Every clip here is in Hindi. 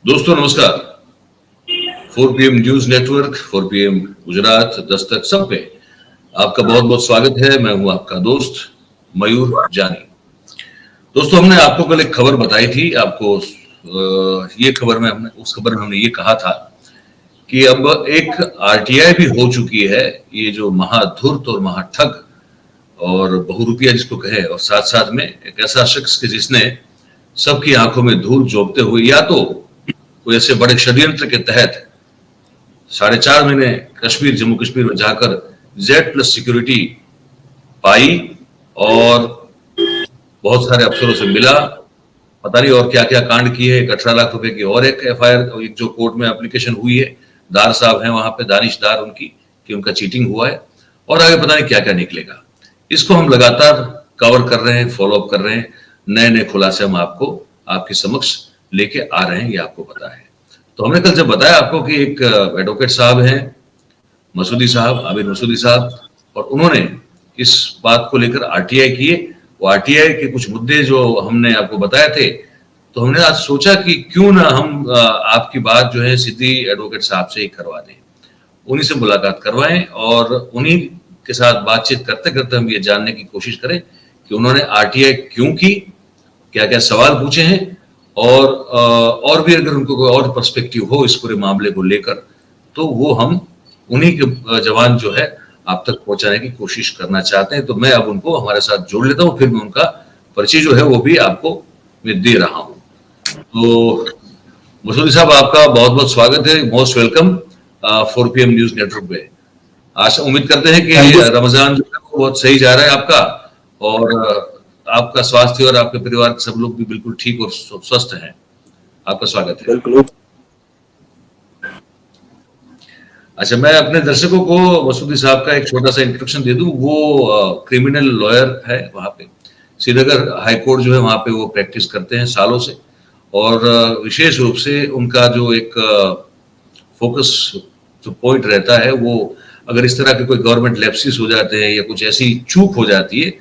दोस्तों नमस्कार। 4 PM news network, 4 PM Gujarat, Dastak सब पे आपका बहुत बहुत स्वागत है। मैं हूं आपका दोस्त मयूर जानी। दोस्तों हमने आपको कल एक खबर बताई थी। आपको ये खबर में उस खबर में हमने ये कहा था कि अब एक आरटीआई भी हो चुकी है। ये जो महाधूर्त और महाठग और बहुरूपिया जिसको कहे, और साथ साथ में एक ऐसा शख्स के जिसने सबकी आंखों में धूल झोंकते हुए या तो कोई ऐसे बड़े षड्यंत्र के तहत 4.5 महीने कश्मीर जम्मू कश्मीर में जाकर Z+ सिक्योरिटी पाई और बहुत सारे अफसरों से मिला, पता नहीं और क्या क्या कांड किए। 18 लाख रुपए की और एक FIR जो कोर्ट में एप्लीकेशन हुई है, दार साहब हैं वहां पे, दानिश दार उनकी, कि उनका चीटिंग हुआ है और आगे पता नहीं क्या क्या निकलेगा। इसको हम लगातार कवर कर रहे हैं, फॉलो अप कर रहे हैं। नए नए खुलासे हम आपको आपके समक्ष लेके आ रहे हैं, ये आपको पता है। तो हमने कल जब बताया आपको कि एक एडवोकेट साहब हैं, मसूदी साहब, आबिद मसूदी साहब, और उन्होंने इस बात को लेकर आरटीआई किए। वो आरटीआई के कुछ मुद्दे जो हमने आपको बताए थे, तो हमने आज सोचा कि क्यों ना हम आपकी बात जो है सीधी एडवोकेट साहब से ही करवा दें, उन्हीं से मुलाकात करवाएं और उन्हीं के साथ बातचीत करते करते हम ये जानने की कोशिश करें कि उन्होंने आरटीआई क्यों की, क्या क्या सवाल पूछे हैं, और भी अगर उनको कोई और पर्सपेक्टिव हो इस पूरे मामले को लेकर, तो वो हम उन्हीं के जवान जो है आप तक पहुंचाने की कोशिश करना चाहते हैं। तो मैं अब उनको हमारे साथ जोड़ लेता हूं, फिर मैं उनका परिचय जो है वो भी आपको मैं दे रहा हूं। तो मसूदी साहब, आपका बहुत बहुत स्वागत है, most welcome 4 PM news network पे। आशा उम्मीद करते हैं कि रमजान जो है वो बहुत सही जा रहा है आपका, और आपका स्वास्थ्य और आपके परिवार के सब लोग भी बिल्कुल ठीक और स्वस्थ हैं। आपका स्वागत है। बिल्कुल। अच्छा, मैं अपने दर्शकों को मसूदी साहब का एक छोटा सा इंट्रोडक्शन दे दूं। वो क्रिमिनल लॉयर है, वहां पे श्रीनगर हाई कोर्ट जो है वहां पे वो प्रैक्टिस करते हैं सालों से, और विशेष रूप से उनका जो एक फोकस जो पॉइंट रहता है, वो अगर इस तरह के कोई गवर्नमेंट लैप्सेस हो जाते हैं या कुछ ऐसी चूक हो जाती है,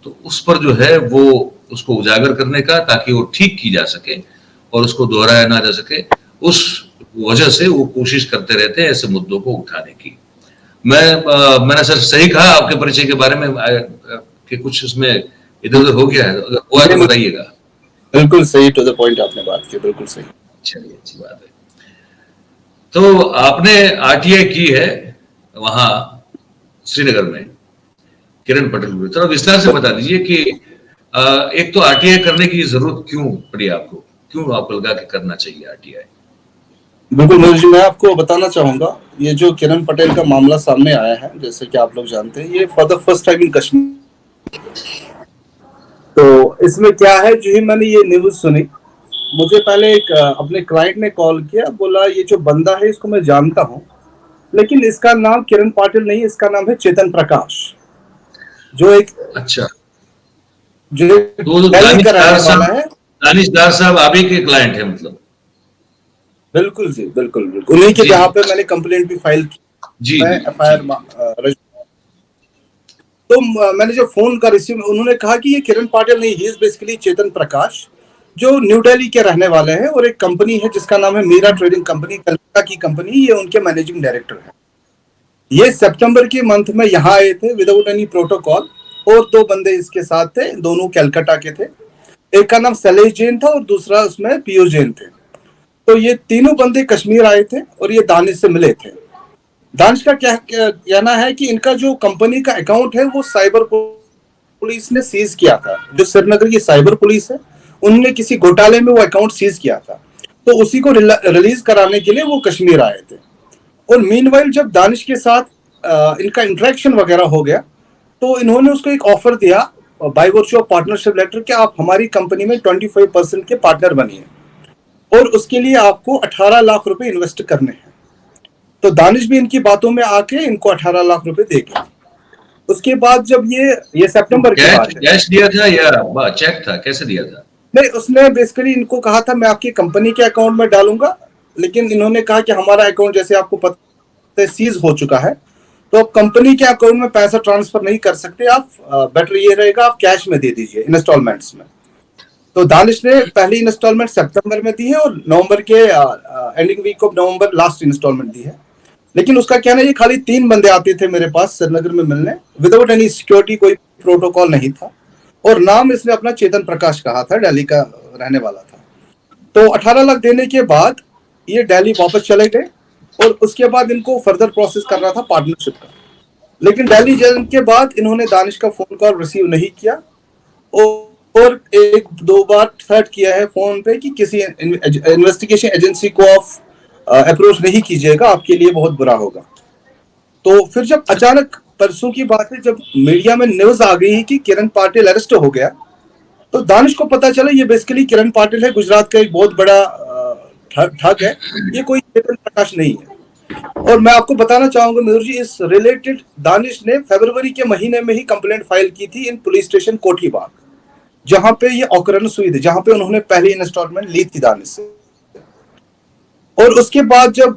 तो उस पर जो है वो उसको उजागर करने का, ताकि वो ठीक की जा सके और उसको दोहराया ना जा सके, उस वजह से वो कोशिश करते रहते हैं ऐसे मुद्दों को उठाने की। मैंने सर सही कहा आपके परिचय के बारे में कि कुछ इसमें इधर उधर हो गया है? अगर हुआ तो बताइएगा। बिल्कुल सही, टू द पॉइंट आपने बात की, बिल्कुल सही। चलिए, अच्छी बात है। तो आपने आरटीआई की है वहां श्रीनगर में, किरण पटेल को थोड़ा विस्तार से बता दीजिए कि एक तो आरटीआई करने की जरूरत क्यों पड़ी आपको, क्यों आपको लगा कि करना चाहिए आरटीआई? बिल्कुल मयूर जी, मैं आपको बताना चाहूंगा, ये जो किरण पटेल का मामला सामने आया है, जैसे कि आप लोग जानते हैं, ये for the first time in Kashmir. तो इसमें क्या है, जो ही मैंने ये न्यूज सुनी, मुझे पहले एक अपने क्लाइंट ने कॉल किया, बोला ये जो बंदा है इसको मैं जानता हूँ, लेकिन इसका नाम किरण पाटिल नहीं, इसका नाम है चेतन प्रकाश, जो एक अच्छा, जो दानिश दार साहब आप ही के क्लाइंट है मतलब? बिल्कुल जी, बिल्कुल बिल्कुल, उन्हीं के जहाँ पे मैंने कंप्लेंट भी फाइल की जी, FIR। तो मैंने जो फोन का रिसीव, उन्होंने कहा कि ये किरण पाटिल नहीं, ही इज बेसिकली चेतन प्रकाश, जो न्यू दिल्ली के रहने वाले हैं, और एक कंपनी है जिसका नाम है मीरा ट्रेडिंग कंपनी, कलकत्ता की कंपनी, ये उनके मैनेजिंग डायरेक्टर है। ये सितंबर के मंथ में यहाँ आए थे विदाउट एनी प्रोटोकॉल, और 2 बंदे इसके साथ थे, दोनों कलकत्ता के थे। एक का नाम शैलेश जैन था और दूसरा उसमें पीयूष जैन थे। तो ये तीनों बंदे कश्मीर आए थे और ये दानिश से मिले थे। दानिश का क्या कहना है कि इनका जो कंपनी का अकाउंट है वो साइबर पुलिस ने सीज किया था, जो श्रीनगर की साइबर पुलिस है, उन्होंने किसी घोटाले में वो अकाउंट सीज किया था, तो उसी को रिलीज कराने के लिए वो कश्मीर आए थे। और मीनवाइल जब दानिश के साथ इनका इंटरेक्शन वगैरह हो गया, तो इन्होंने उसको एक ऑफर दिया by virtue of partnership letter कि आप हमारी कंपनी में 25% के पार्टनर बनिए, और उसके लिए आपको 18 लाख रुपए इन्वेस्ट करने हैं। तो दानिश भी इनकी बातों में आके इनको 18 लाख रुपए देगा। उसके बाद जब ये सितंबर की बात है, कैश दिया था या चेक था, कैसे दिया था? नहीं, उसने बेसिकली इनको कहा था मैं आपकी कंपनी के अकाउंट में डालूंगा, लेकिन इन्होंने कहा कि हमारा अकाउंट जैसे आपको पता है सीज हो चुका है, तो आप कंपनी के अकाउंट में पैसा ट्रांसफर नहीं कर सकते, आप बेटर ये रहेगा आप कैश में दे दीजिए इंस्टॉलमेंट्स में। तो दानिश ने पहली इंस्टॉलमेंट सितंबर में दी है और नवंबर के ending week of November last installment दी है। लेकिन उसका कहना है ये खाली 3 बंदे आते थे मेरे पास श्रीनगर में मिलने, विदाउट एनी सिक्योरिटी, कोई प्रोटोकॉल नहीं था, और नाम इसने अपना चेतन प्रकाश कहा था, दिल्ली का रहने वाला था। तो 18 लाख देने के बाद ये दिल्ली वापस चले गए और उसके बाद इनको फर्दर प्रोसेस कर रहा था पार्टनरशिप का। लेकिन दिल्ली जाने के बाद इन्होंने दानिश का फोन कॉल रिसीव नहीं किया और 1-2 बार थ्रेट किया है फोन पे कि किसी इन्वेस्टिगेशन एजेंसी को आप अप्रोच नहीं कीजिएगा, आपके लिए बहुत बुरा होगा। तो फिर जब अचानक परसों की बात है, जब मीडिया में न्यूज आ गई कि किरण पाटिल अरेस्ट हो गया, तो दानिश को पता चला ये बेसिकली किरण पाटिल है, गुजरात का एक बहुत बड़ा ठग है, ये कोई चेतन प्रकाश नहीं है। और मैं आपको बताना चाहूंगा मयूर जी, इस रिलेटेड दानिश ने फरवरी के महीने में ही कंप्लेंट फाइल की थी इन पुलिस स्टेशन कोठीबाग, जहां पे ये ऑकरेंस हुई थी, जहां पे उन्होंने पहली इंस्टॉलमेंट ली थी दानिश से। और उसके बाद जब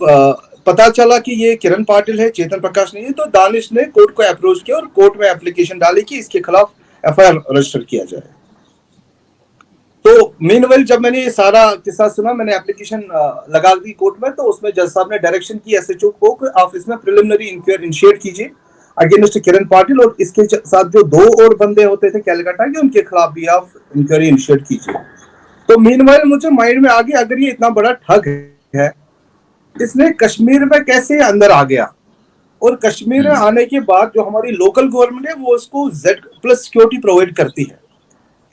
पता चला कि ये किरण पाटिल है, चेतन प्रकाश नहीं है, तो दानिश ने कोर्ट को अप्रोच किया और कोर्ट में एप्लीकेशन डाली कि इसके खिलाफ एफआईआर रजिस्टर किया जाए। तो मीनवेल जब मैंने ये सारा किस्सा सुना, मैंने एप्लीकेशन लगा दी कोर्ट में, तो उसमें जज साहब ने डायरेक्शन की एसएचओ को कि आप इसमें प्रिलिमिनरी इंक्वायरी इनिशिएट कीजिए अगेंस्ट किरण पाटिल, और इसके साथ जो 2 और बंदे होते थे कैलकाटा के, उनके खिलाफ भी आप इंक्वायरी इनिशिएट कीजिए। तो मीनवाइल मुझे माइंड में आ गया, अगर ये इतना बड़ा ठग है, इसने कश्मीर में कैसे अंदर आ गया, और कश्मीर में आने के बाद जो हमारी लोकल गवर्नमेंट है वो उसको Z+ सिक्योरिटी प्रोवाइड करती है,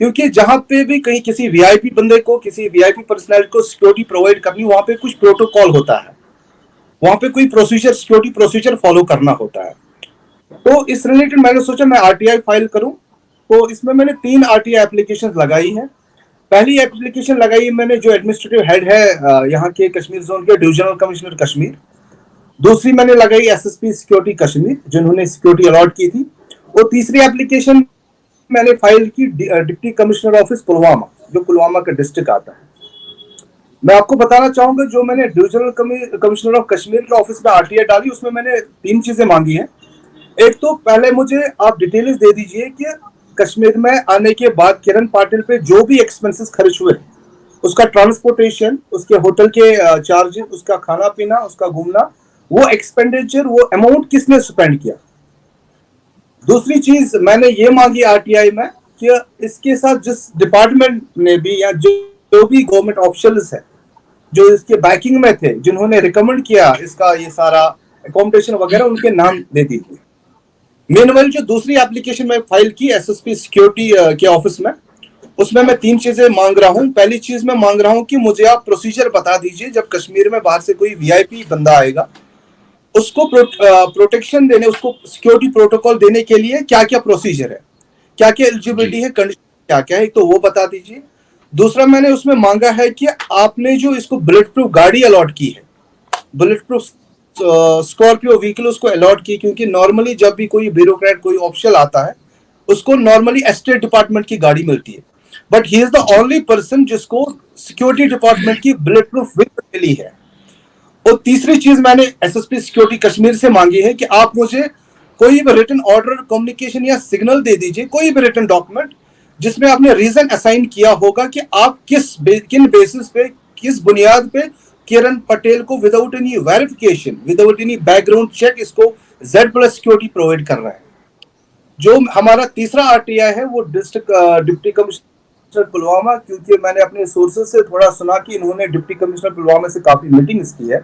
क्योंकि जहां पे भी कहीं किसी वीआईपी बंदे को, किसी वीआईपी पर्सनैलिटी को सिक्योरिटी प्रोवाइड करनी, वहां पे कुछ प्रोटोकॉल होता है, वहां पे कोई प्रोसीजर, सिक्योरिटी प्रोसीजर फॉलो करना होता है। तो इस रिलेटेड मैंने सोचा मैं आरटीआई फाइल करूं। तो इसमें मैंने 3 आरटीआई एप्लीकेशन लगाई है। पहली एप्लीकेशन लगाई मैंने जो एडमिनिस्ट्रेटिव हेड है यहाँ के कश्मीर जोन के, डिविजनल कमिश्नर कश्मीर। दूसरी मैंने लगाई एसएसपी सिक्योरिटी कश्मीर, जिन्होंने सिक्योरिटी अलॉट की थी। और तीसरी एप्लीकेशन मैंने फाइल की डिप्टी कमिश्नर ऑफिस पुलवामा, जो पुलवामा का डिस्ट्रिक्ट आता है। मैं आपको बताना चाहूंगा, जो मैंने डिविजनल कमिश्नर ऑफ कश्मीर के ऑफिस में आरटीआई डाली, उसमें मैंने 3 चीजें मांगी हैं। एक तो पहले मुझे आप डिटेल्स दे दीजिए कि कश्मीर में आने के बाद किरण पाटिल पे जो भी एक्सपेंसेस खर्च हुए, उसका ट्रांसपोर्टेशन, उसके होटल के चार्जेस, उसका खाना पीना, उसका घूमना, वो एक्सपेंडिचर, वो अमाउंट किसने स्पेंड किया। दूसरी चीज मैंने ये मांगी आरटीआई में कि इसके साथ जिस डिपार्टमेंट ने भी, या जो भी गवर्नमेंट ऑफिशियल्स है जो इसके बैकिंग में थे, जिन्होंने रिकमेंड किया इसका ये सारा अकोमोडेशन वगैरह, उनके नाम दे दीजिए। मीनवाइल जो दूसरी एप्लीकेशन में फाइल की एसएसपी सिक्योरिटी के ऑफिस में, उसमें मैं 3 चीजें मांग रहा हूं। पहली चीज मैं मांग रहा हूं कि मुझे आप प्रोसीजर बता दीजिए, जब कश्मीर में बाहर से कोई वीआईपी बंदा आएगा, उसको प्रोटेक्शन देने, उसको सिक्योरिटी प्रोटोकॉल देने के लिए क्या क्या प्रोसीजर है, क्या क्या एलिजिबिलिटी है, कंडीशन क्या क्या है, तो वो बता दीजिए। दूसरा मैंने उसमें मांगा है कि आपने जो इसको बुलेट प्रूफ गाड़ी अलॉट की है, बुलेट प्रूफ स्कॉर्पियो व्हीकल उसको अलॉट की, क्योंकि नॉर्मली जब भी कोई ब्यूरोक्रेट, कोई ऑफिशियल आता है, उसको नॉर्मली एस्टेट डिपार्टमेंट की गाड़ी मिलती है, but he is the only person जिसको सिक्योरिटी डिपार्टमेंट की बुलेट प्रूफ व्हीकल मिली है। और तीसरी चीज मैंने एसएसपी सिक्योरिटी कश्मीर से मांगी है कि आप मुझे कोई भी रिटन ऑर्डर, कम्युनिकेशन या सिग्नल दे दीजिए, कोई भी रिटन डॉक्यूमेंट जिसमें आपने रीजन असाइन किया होगा कि आप किन बेसिस पे, किस बुनियाद पे किरण पटेल को without any verification, without any background check, इसको Z+ सिक्योरिटी प्रोवाइड कर रहा है। जो हमारा तीसरा आरटीआई है वो डिस्ट्रिक्ट डिप्टी कमिश्नर पुलवामा, क्योंकि मैंने अपने सोर्सेज से थोड़ा सुना कि इन्होंने डिप्टी कमिश्नर पुलवामा से काफी मीटिंग्स की है।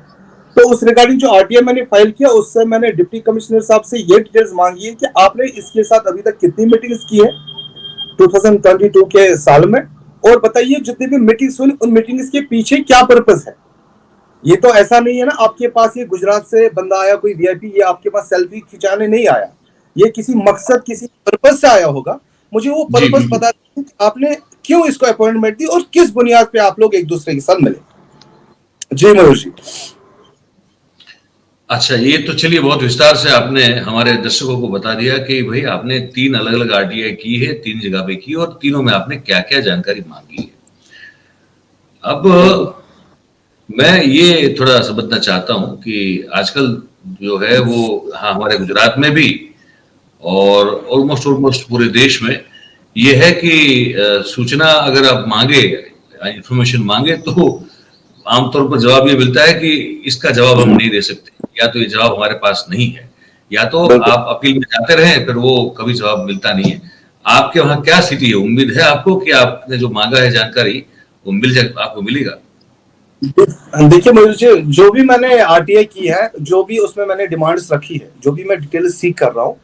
तो उस रिगार्डिंग जो आरटीआई मैंने फाइल किया, उससे मैंने डिप्टी कमिश्नर साहब से ये डिटेल्स मांगी है कि आपने इसके साथ अभी तक कितनी मीटिंग्स की है 2022 के साल में, और बताइए जितनी भी मीटिंग्स हुई, उन मीटिंग्स के पीछे क्या पर्पस है। ये तो ऐसा नहीं है ना आपके पास ये गुजरात से बंदा आया कोई वीआईपी, ये आपके पास सेल्फी खिंचाने नहीं आया, ये किसी मकसद, किसी पर्पस से आया होगा। मुझे वो पर्पस बता दीजिए, आपने क्यों इसको अपॉइंटमेंट दी और किस बुनियाद पे आप लोग एक दूसरे के साथ मिले। जी मयूर जी। अच्छा, ये तो चलिए बहुत विस्तार से आपने हमारे दर्शकों को बता दिया कि भाई आपने 3 अलग अलग आरटीआई की है, 3 जगह पे की, और तीनों में आपने क्या क्या जानकारी मांगी है। अब मैं ये थोड़ा समझना चाहता हूं कि आजकल जो है वो, हाँ, हमारे गुजरात में भी और ऑलमोस्ट पूरे देश में ये है कि सूचना अगर आप मांगे, इंफॉर्मेशन मांगे, तो आमतौर पर जवाब ये मिलता है कि इसका जवाब हम नहीं दे सकते, या तो ये जवाब हमारे पास नहीं है, या तो बिल्कुल। आप अपील में जाते रहें, फिर वो कभी जवाब मिलता नहीं है। आपके वहां क्या स्थिति है? उम्मीद है आपको कि आपने जो मांगा है जानकारी वो आपको मिलेगा? देखिए मयूर जी, जो भी मैंने आरटीआई की है, जो भी उसमें मैंने डिमांड्स रखी है, जो भी मैं डिटेल सीख कर रहा हूँ,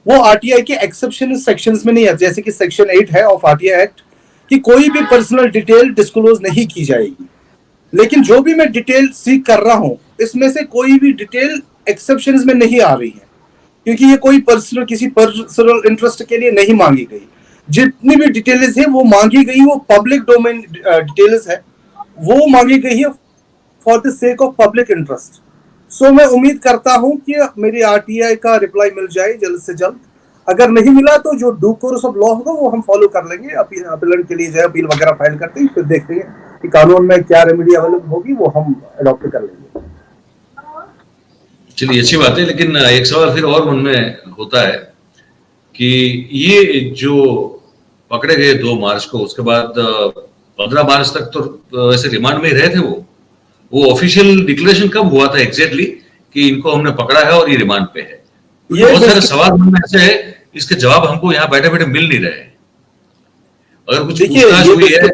वो आरटीआई के एक्सेप्शन सेक्शंस में नहीं है। जैसे कि सेक्शन 8 है ऑफ आरटीआई एक्ट कि कोई भी पर्सनल डिटेल डिस्क्लोज नहीं की जाएगी। लेकिन जो भी मैं डिटेल सीख कर रहा हूँ, इसमें से कोई भी डिटेल एक्सेप्शंस में नहीं आ रही है, क्योंकि ये कोई पर्सनल, किसी पर्सनल इंटरेस्ट के लिए नहीं मांगी गई। जितनी भी डिटेल्स है वो मांगी गई, वो पब्लिक डोमेन डिटेल्स है, वो मांगी गई है for the sake of public interest. So मैं उम्मीद करता हूं कि मेरी आरटीआई का रिप्लाई मिल जाए जल्द से जल्द। अगर नहीं मिला तो जो ड्यू कोर्स ऑफ लॉ होगा वो हम फॉलो कर लेंगे। अपील के लिए जो अपील वगैरह फाइल करते हैं, फिर देखते हैं कि कानून में क्या रेमेडी अवेलेबल होगी, वो हम अडॉप्ट कर लेंगे। चलिए, अच्छी बात है, लेकिन एक सवाल फिर और मन में होता है कि ये जो पकड़े गए 2 मार्च को, उसके बाद 15 मार्च तक तो ऐसे रिमांड में ही रहे थे। वो ऑफिशियल डिक्लेरेशन कब हुआ था एग्जैक्टली कि इनको हमने पकड़ा है और ये रिमांड पे है? ये बहुत सारे सवाल मन में ऐसे है, इसके जवाब हमको यहाँ बैठे बैठे मिल नहीं रहे हैं। अगर कुछ पूछताछ हुई है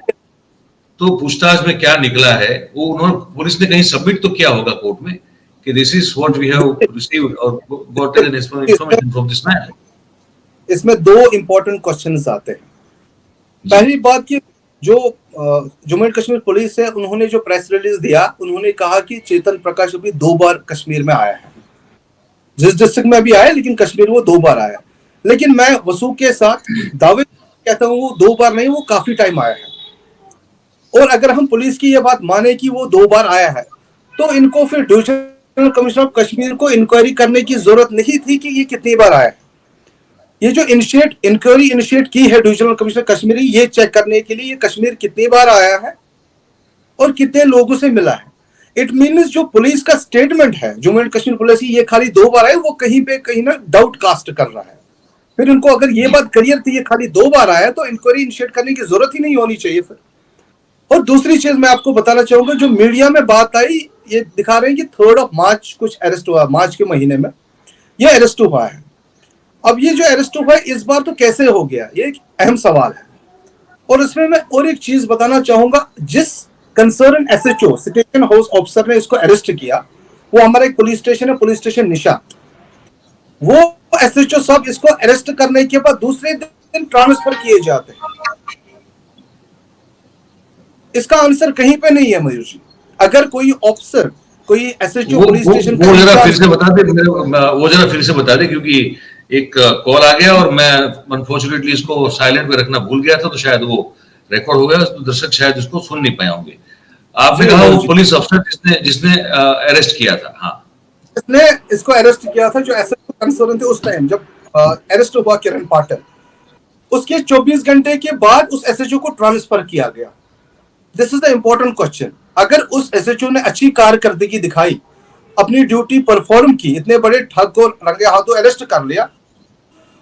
तो पूछताछ में क्या निकला है, वो उन्होंने, पुलिस ने कहीं सबमिट तो किया होगा कोर्ट में कि this is what we have received और got an information from this man. इसमें 2 इंपॉर्टेंट क्वेश्चंस आते हैं। पहली बात कि जो जम्मू एंड कश्मीर पुलिस है, उन्होंने जो प्रेस रिलीज दिया, उन्होंने कहा कि चेतन प्रकाश अभी 2 बार कश्मीर में आया है। जिस डिस्ट्रिक्ट में अभी आया, लेकिन कश्मीर वो 2 बार आया। लेकिन मैं वसूख के साथ दावे कहता हूँ वो 2 बार नहीं, वो काफी टाइम आया है। और अगर हम पुलिस की ये बात माने कि वो 2 बार आया है, तो इनको फिर डिविजनल कमिश्नर ऑफ कश्मीर को इंक्वायरी करने की जरूरत नहीं थी कि ये कितनी बार आया है। ये जो इंक्वायरी इनिशिएट की है डिविजनल कमिश्नर कश्मीरी, ये चेक करने के लिए ये कश्मीर कितनी बार आया है और कितने लोगों से मिला है। इट मीन्स जो पुलिस का स्टेटमेंट है जम्मू एंड कश्मीर पुलिस की, ये खाली 2 बार आए, वो कहीं पे कहीं ना डाउट कास्ट कर रहा है। फिर उनको अगर ये बात क्लियर थी ये खाली 2 बार आया, तो इंक्वायरी इनिशिएट करने की जरूरत ही नहीं होनी चाहिए फिर। और दूसरी चीज मैं आपको बताना चाहूंगा, जो मीडिया में बात आई, ये दिखा रहे हैं कि 3 मार्च कुछ अरेस्ट हुआ, मार्च के महीने में ये अरेस्ट हुआ है। अब ये जो अरेस्ट हुआ है इस बार तो कैसे हो गया, ये एक अहम सवाल है। और इसमें मैं और एक चीज बताना चाहूंगा, जिस concern SHO station house officer ने इसको अरेस्ट किया, वो हमारा एक पुलिस स्टेशन है, पुलिस स्टेशन निशात। वो एसएचओ साहब इसको अरेस्ट करने के बाद दूसरे दिन ट्रांसफर किए जाते हैं। इसका आंसर कहीं पे नहीं है मयूर जी। अगर कोई ऑफिसर, कोई एसएचओ पुलिस स्टेशन वो जरा फिर से बता दे, वो जरा फिर से बता दे, क्योंकि एक कॉल आ गया और मैं अनफॉर्चुनेटली इसको साइलेंट पे रखना भूल गया था, तो शायद वो रिकॉर्ड हो गया, तो दर्शक शायद इसको सुन नहीं पाए होंगे। आपने कहा वो पुलिस अफसर जिसने अरेस्ट किया था? हाँ, इसने इसको अरेस्ट किया था, जो एसएचओ कंसर्न थे उस टाइम जब अरेस्ट हुआ किरण पाटिल, उसके 24 घंटे के बाद उस एसएचओ को ट्रांसफर किया गया। This is the important question. अगर उस एसएचओ ने अच्छी कारकर्दगी दिखाई, अपनी ड्यूटी परफॉर्म की, इतने बड़े ठग को रंगे हाथों अरेस्ट कर लिया,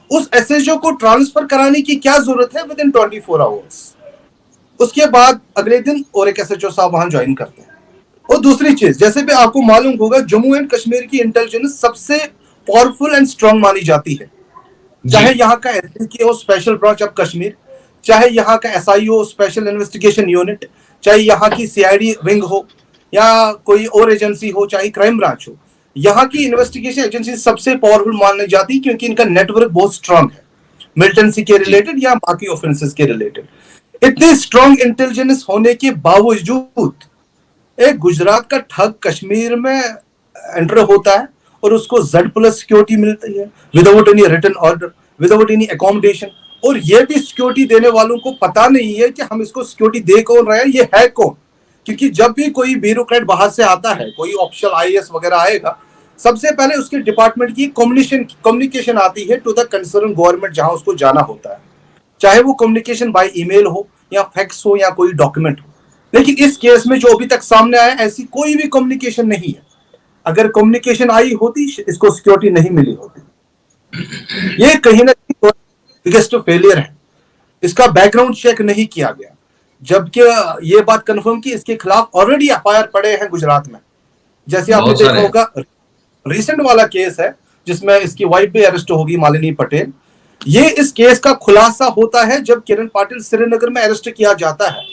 उस एसएचओ को ट्रांसफर कराने की क्या जरूरत है विद इन 24 आवर्स। उसके बाद अगले दिन और एक एसएचओ साहब वहां ज्वाइन करते हैं। और दूसरी चीज, जैसे भी आपको मालूम होगा, जम्मू एंड कश्मीर की इंटेलिजेंस सबसे पावरफुल एंड स्ट्रांग मानी जाती है। चाहे यहाँ का एसपीके हो, स्पेशल ब्रांच ऑफ कश्मीर, चाहे यहाँ का एसआईओ, स्पेशल इन्वेस्टिगेशन यूनिट, चाहे यहाँ की सीआईडी विंग हो, या कोई और एजेंसी हो, चाहे क्राइम ब्रांच हो, यहाँ की इन्वेस्टिगेशन एजेंसी सबसे पावरफुल मानी जाती है, क्योंकि इनका नेटवर्क बहुत स्ट्रांग है, मिलिटेंसी के रिलेटेड या बाकी ऑफेंसेस के रिलेटेड। इतनी स्ट्रांग इंटेलिजेंस होने के बावजूद एक गुजरात का ठग कश्मीर में एंटर होता है और उसको Z+ सिक्योरिटी मिलती है, without any written order, without any accommodation. और ये भी सिक्योरिटी देने वालों को पता नहीं है कि हम इसको सिक्योरिटी दे कौन रहे हैं, ये है कौन। क्योंकि जब भी कोई ब्यूरोक्रेट बाहर से आता है, कोई ऑफिशियल आईएएस वगैरह आएगा, सबसे पहले उसके डिपार्टमेंट की कम्युनिकेशन आती है टू द कंसर्न गवर्नमेंट, जहां उसको जाना होता है, चाहे वो कम्युनिकेशन बाय ईमेल हो या फैक्स हो या कोई डॉक्यूमेंट हो। लेकिन इस केस में जो अभी तक सामने आया, ऐसी कोई भी कम्युनिकेशन नहीं है। अगर कम्युनिकेशन आई होती, इसको सिक्योरिटी नहीं मिली होती। ये कहीं ना कहीं बिगेस्ट फेलियर है। इसका बैकग्राउंड चेक नहीं किया गया, जबकि ये बात कंफर्म की इसके खिलाफ ऑलरेडी एफआईआर पड़े हैं गुजरात में। जैसे आपने बहुत देखा सारे हैं। होगा, रिसेंट वाला केस है जिसमें इसकी वाइफ भी अरेस्ट होगी, मालिनी पटेल। ये इस केस का खुलासा होता है जब किरण पाटिल श्रीनगर में अरेस्ट किया जाता है।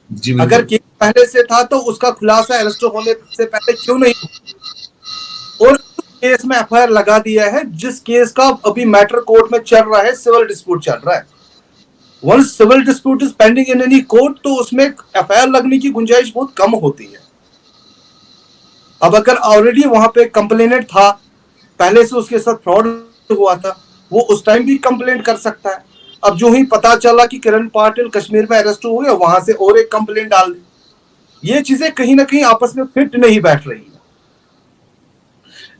जी अगर बिल्कुल। केस पहले से था तो उसका खुलासा अरेस्ट होने से पहले क्यों नहीं हुआ? और केस में एफआईआर लगा दिया है, जिस केस का अभी मैटर कोर्ट में चल रहा है, सिविल डिस्प्यूट चल रहा है। Once civil dispute is pending in any court, तो उसमें एफआईआर लगने की गुंजाइश बहुत कम होती है। अब अगर ऑलरेडी वहां पे कंप्लेनेंट था, पहले से उसके साथ फ्रॉड हुआ था, वो उस टाइम भी कंप्लेंट कर सकता है। अब जो ही पता चला कि किरण पाटिल कश्मीर में अरेस्ट हो गया, वहां से और एक कंप्लेंट डाल दी। ये चीजें कहीं ना कहीं आपस में फिट नहीं बैठ रही है।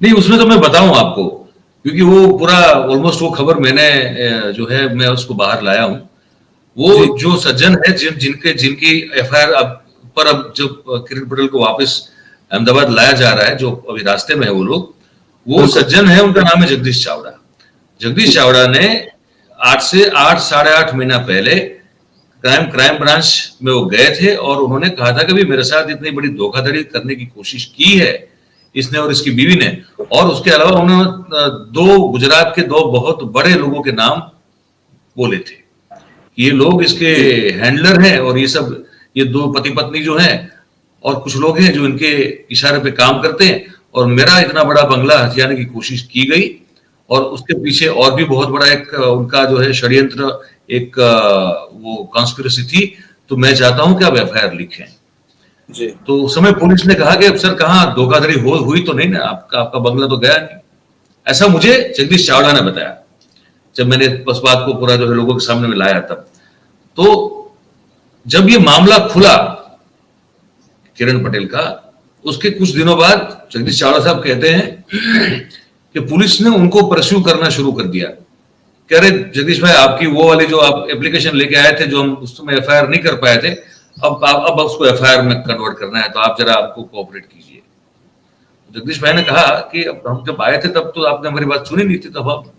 नहीं, उसमें तो मैं बताऊं आपको, क्योंकि वो पूरा ऑलमोस्ट वो खबर मैंने जो है मैं उसको बाहर लाया हूं। वो जी जो सज्जन है जिनकी एफआईआर अब जब किरण पटेल को वापस अहमदाबाद लाया जा रहा है, जो अभी रास्ते में है वो लोग, वो बिल्कुल। सज्जन है, उनका नाम है जगदीश चावड़ा। जगदीश चावड़ा ने 8 से 8 साढ़े 8 महीना पहले क्राइम ब्रांच में वो गए थे और उन्होंने कहा था कि भी मेरे साथ इतनी बड़ी धोखाधड़ी करने की कोशिश की है इसने और इसकी बीवी ने। और उसके अलावा उन्होंने दो गुजरात के दो बहुत बड़े लोगों के नाम बोले थे, ये लोग इसके हैंडलर हैं और ये दो पति पत्नी जो हैं और कुछ लोग हैं जो इनके इशारे पे काम करते हैं, और मेरा इतना बड़ा बंगला हथियाने की कोशिश की गई और उसके पीछे और भी बहुत बड़ा एक उनका जो है षड्यंत्र, एक वो कॉन्स्पिरेसी थी। तो मैं चाहता हूं कि आप एफआईआर लिखें। जी। तो उस समय पुलिस ने कहा कि अब सर कहाँ धोखाधड़ी हुई तो नहीं ना, आपका बंगला तो गया नहीं। ऐसा मुझे जगदीश चावड़ा ने बताया जब मैंने बस बात को पूरा जो है लोगों के सामने में लाया तब। तो जब ये मामला खुला किरण पटेल का, उसके कुछ दिनों बाद जगदीश चावड़ा साहब कहते हैं कि पुलिस ने उनको परस्यू करना शुरू कर दिया। कह रहे जगदीश भाई, आपकी वो वाली जो आप एप्लीकेशन लेके आए थे, जो हम उस समय एफआईआर नहीं कर पाए थे, अब उसको एफआईआर में कन्वर्ट करना है, तो आप जरा आपको कोऑपरेट कीजिए। जगदीश भाई ने कहा कि अब हम जब आए थे तब तो आपने हमारी बात सुनी नहीं थी, तब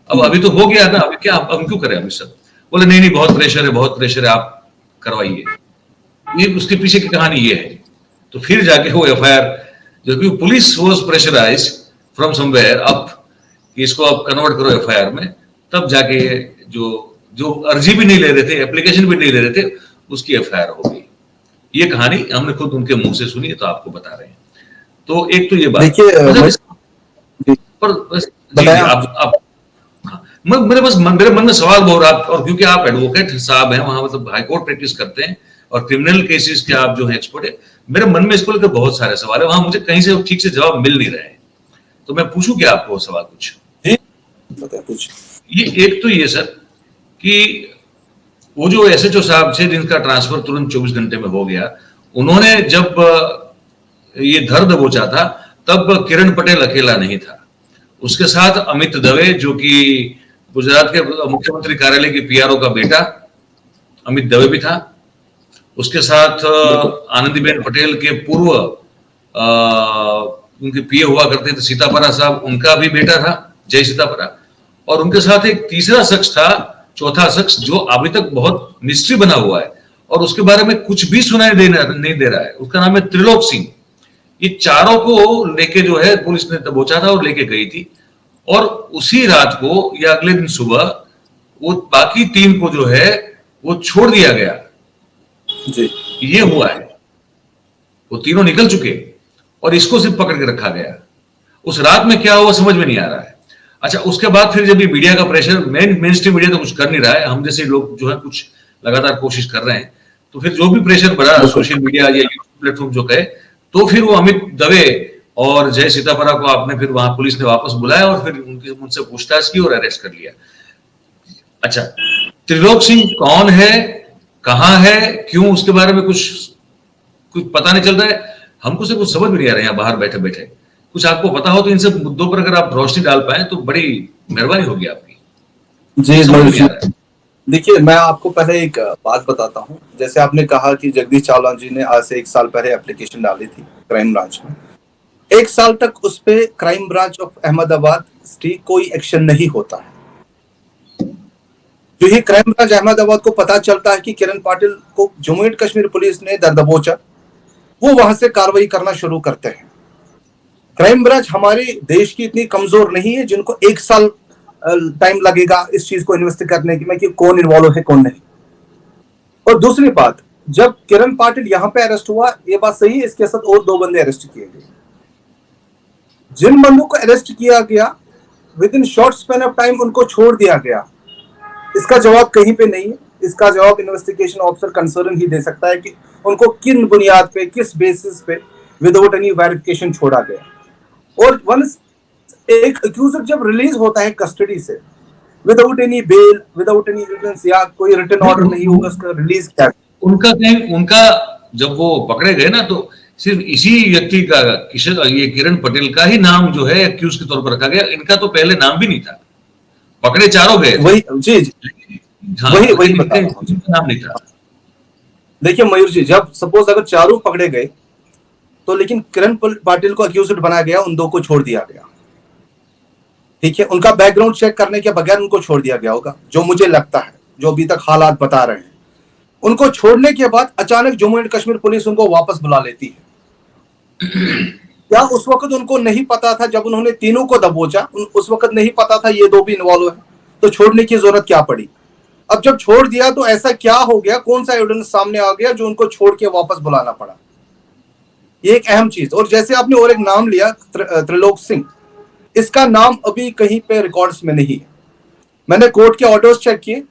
अब अभी तो हो गया ना, अभी क्या हम क्यों करें अभी सब। बोले नहीं, बहुत प्रेशर है, आप करवाइए। ये उसके पीछे की कहानी ये है। तो फिर जाके वो एफआईआर, जो police was pressurised from somewhere up कि इसको आप कन्वर्ट करो एफआईआर में, तब जाके जो अर्जी भी नहीं ले रहे थे, एप्लीकेशन भी नहीं ले रहे थे, उसकी एफआईआर हो गई। ये कहानी हमने खुद उनके मुंह से सुनी है, तो आपको बता रहे हैं। तो एक तो ये बात देखिए, पर जी आप हाँ, मेरे मन में सवाल बहुत रहा, और क्योंकि आप एडवोकेट साहब हैं, वहां मतलब हाईकोर्ट प्रैक्टिस करते हैं और क्रिमिनल केसेस के आप जो है एक्सपर्ट है, मेरे मन में इसको लेकर बहुत सारे सवाल है, वहां मुझे कहीं से ठीक से जवाब मिल नहीं रहे हैं। तो मैं पूछूं क्या आपको सवाल कुछ? ये एक तो ये सर कि वो जो एसएचओ साहब थे जिनका ट्रांसफर तुरंत 24 घंटे में हो गया, उन्होंने जब ये धर दबोचा था तब किरण पटेल अकेला नहीं था, उसके साथ अमित दवे जो कि गुजरात के मुख्यमंत्री कार्यालय की पीआरओ का बेटा अमित दवे भी था, उसके साथ आनंदीबेन पटेल के पूर्व उनके पीए हुआ करते थे सीतापरा साहब, उनका भी बेटा था जय सीतापरा, और उनके साथ एक तीसरा शख्स था, चौथा शख्स जो अभी तक बहुत मिस्ट्री बना हुआ है और उसके बारे में कुछ भी सुनाई नहीं दे रहा है, उसका नाम है त्रिलोक सिंह। ये चारों को लेके जो है पुलिस ने दबोचा था और लेके गई थी, और उसी रात को या अगले दिन सुबह वो बाकी 3 को जो है वो छोड़ दिया गया जी। ये हुआ है, वो तीनों निकल चुके और इसको सिर्फ पकड़ के रखा गया। उस रात में क्या हुआ समझ में नहीं आ रहा है। अच्छा, उसके बाद फिर जब ये मीडिया का प्रेशर, मेन स्ट्रीम मीडिया तो कुछ कर नहीं रहा है, हम जैसे लोग जो है कुछ लगातार कोशिश कर रहे हैं, तो फिर जो भी प्रेशर बढ़ा सोशल मीडिया या यूट्यूब प्लेटफॉर्म जो कहे, तो फिर वो अमित दवे और जय सीतापरा को आपने फिर वहां पुलिस ने वापस बुलाया और फिर उनसे पूछताछ की और अरेस्ट कर लिया। अच्छा, त्रिलोक सिंह कौन है, कहां है, क्यों, उसके बारे में कुछ पता नहीं चल रहा है हमको, से कुछ समझ में नहीं आ रहा है। यहाँ बाहर बैठे बैठे कुछ आपको पता हो तो इन सब मुद्दों पर अगर आप रोशनी डाल पाए तो बड़ी मेहरबानी होगी आपकी। जी, देखिए, मैं आपको पहले एक बात बताता हूँ। जैसे आपने कहा कि जगदीश चावला जी ने आज से 1 साल पहले एप्लीकेशन डाली थी क्राइम ब्रांच में, 1 साल तक उस पे crime branch of Ahmedabad state कोई एक्शन नहीं होता है। जो ही क्राइम ब्रांच अहमदाबाद को पता चलता है कि किरण पाटिल को जम्मू एंड कश्मीर पुलिस ने दर दबोचा, वो वहां से कार्रवाई करना शुरू करते हैं। क्राइम ब्रांच हमारे देश की इतनी कमजोर नहीं है जिनको 1 साल टाइम लगेगा इस चीज को इन्वेस्टिगेट करने की में कि कौन इन्वॉल्व है कौन नहीं। और दूसरी बात, जब किरण पाटिल यहां पे अरेस्ट हुआ, ये बात सही है, इसके साथ और 2 बंदे अरेस्ट किए गए। जिन बंदों को अरेस्ट किया गया with in short span of time उनको छोड़ दिया गया, इसका जवाब कहीं पे नहीं है। इसका जवाब इन्वेस्टिगेशन ऑफिसर कंसर्न ही दे सकता है कि उनको किन बुनियाद पे, किस बेसिस पे विदाउट एनी वेरिफिकेशन छोड़ा गया। और वंस एक अक्यूजर जब रिलीज होता है कस्टडी से without any bail, without any evidence या कोई रिटन ऑर्डर नहीं होगा उसका रिलीज क्या, उनका जब वो पकड़े गए ना, तो सिर्फ इसी व्यक्ति का, ये किरण पटेल का ही नाम जो है एक्यूज के तौर पर रखा गया। इनका तो पहले नाम भी नहीं था, पकड़े चारों गए। वही जी जी, हाँ, वही नाम नहीं था। देखिए मयूर जी, जब सपोज अगर चारों पकड़े गए तो लेकिन किरण पाटिल को अक्यूज्ड बनाया गया, उन 2 को छोड़ दिया गया, ठीक है। उनका बैकग्राउंड चेक करने के बगैर उनको छोड़ दिया गया होगा, जो मुझे लगता है, जो अभी तक हालात बता रहे हैं। उनको छोड़ने के बाद अचानक जम्मू एंड कश्मीर पुलिस उनको वापस बुला लेती है। क्या उस वक्त उनको नहीं पता था, जब उन्होंने तीनों को दबोचा, उस वक्त नहीं पता था ये 2 भी इन्वॉल्व है, तो छोड़ने की जरूरत क्या पड़ी? अब जब छोड़ दिया तो ऐसा क्या हो गया, कौन सा एविडेंस सामने आ गया जो उनको छोड़ के वापस बुलाना पड़ा? ये एक अहम चीज। और जैसे आपने और एक नाम लिया, त्रिलोक सिंह, इसका नाम अभी कहीं पे रिकॉर्ड्स में नहीं है। मैंने कोर्ट के ऑर्डर्स चेक किए,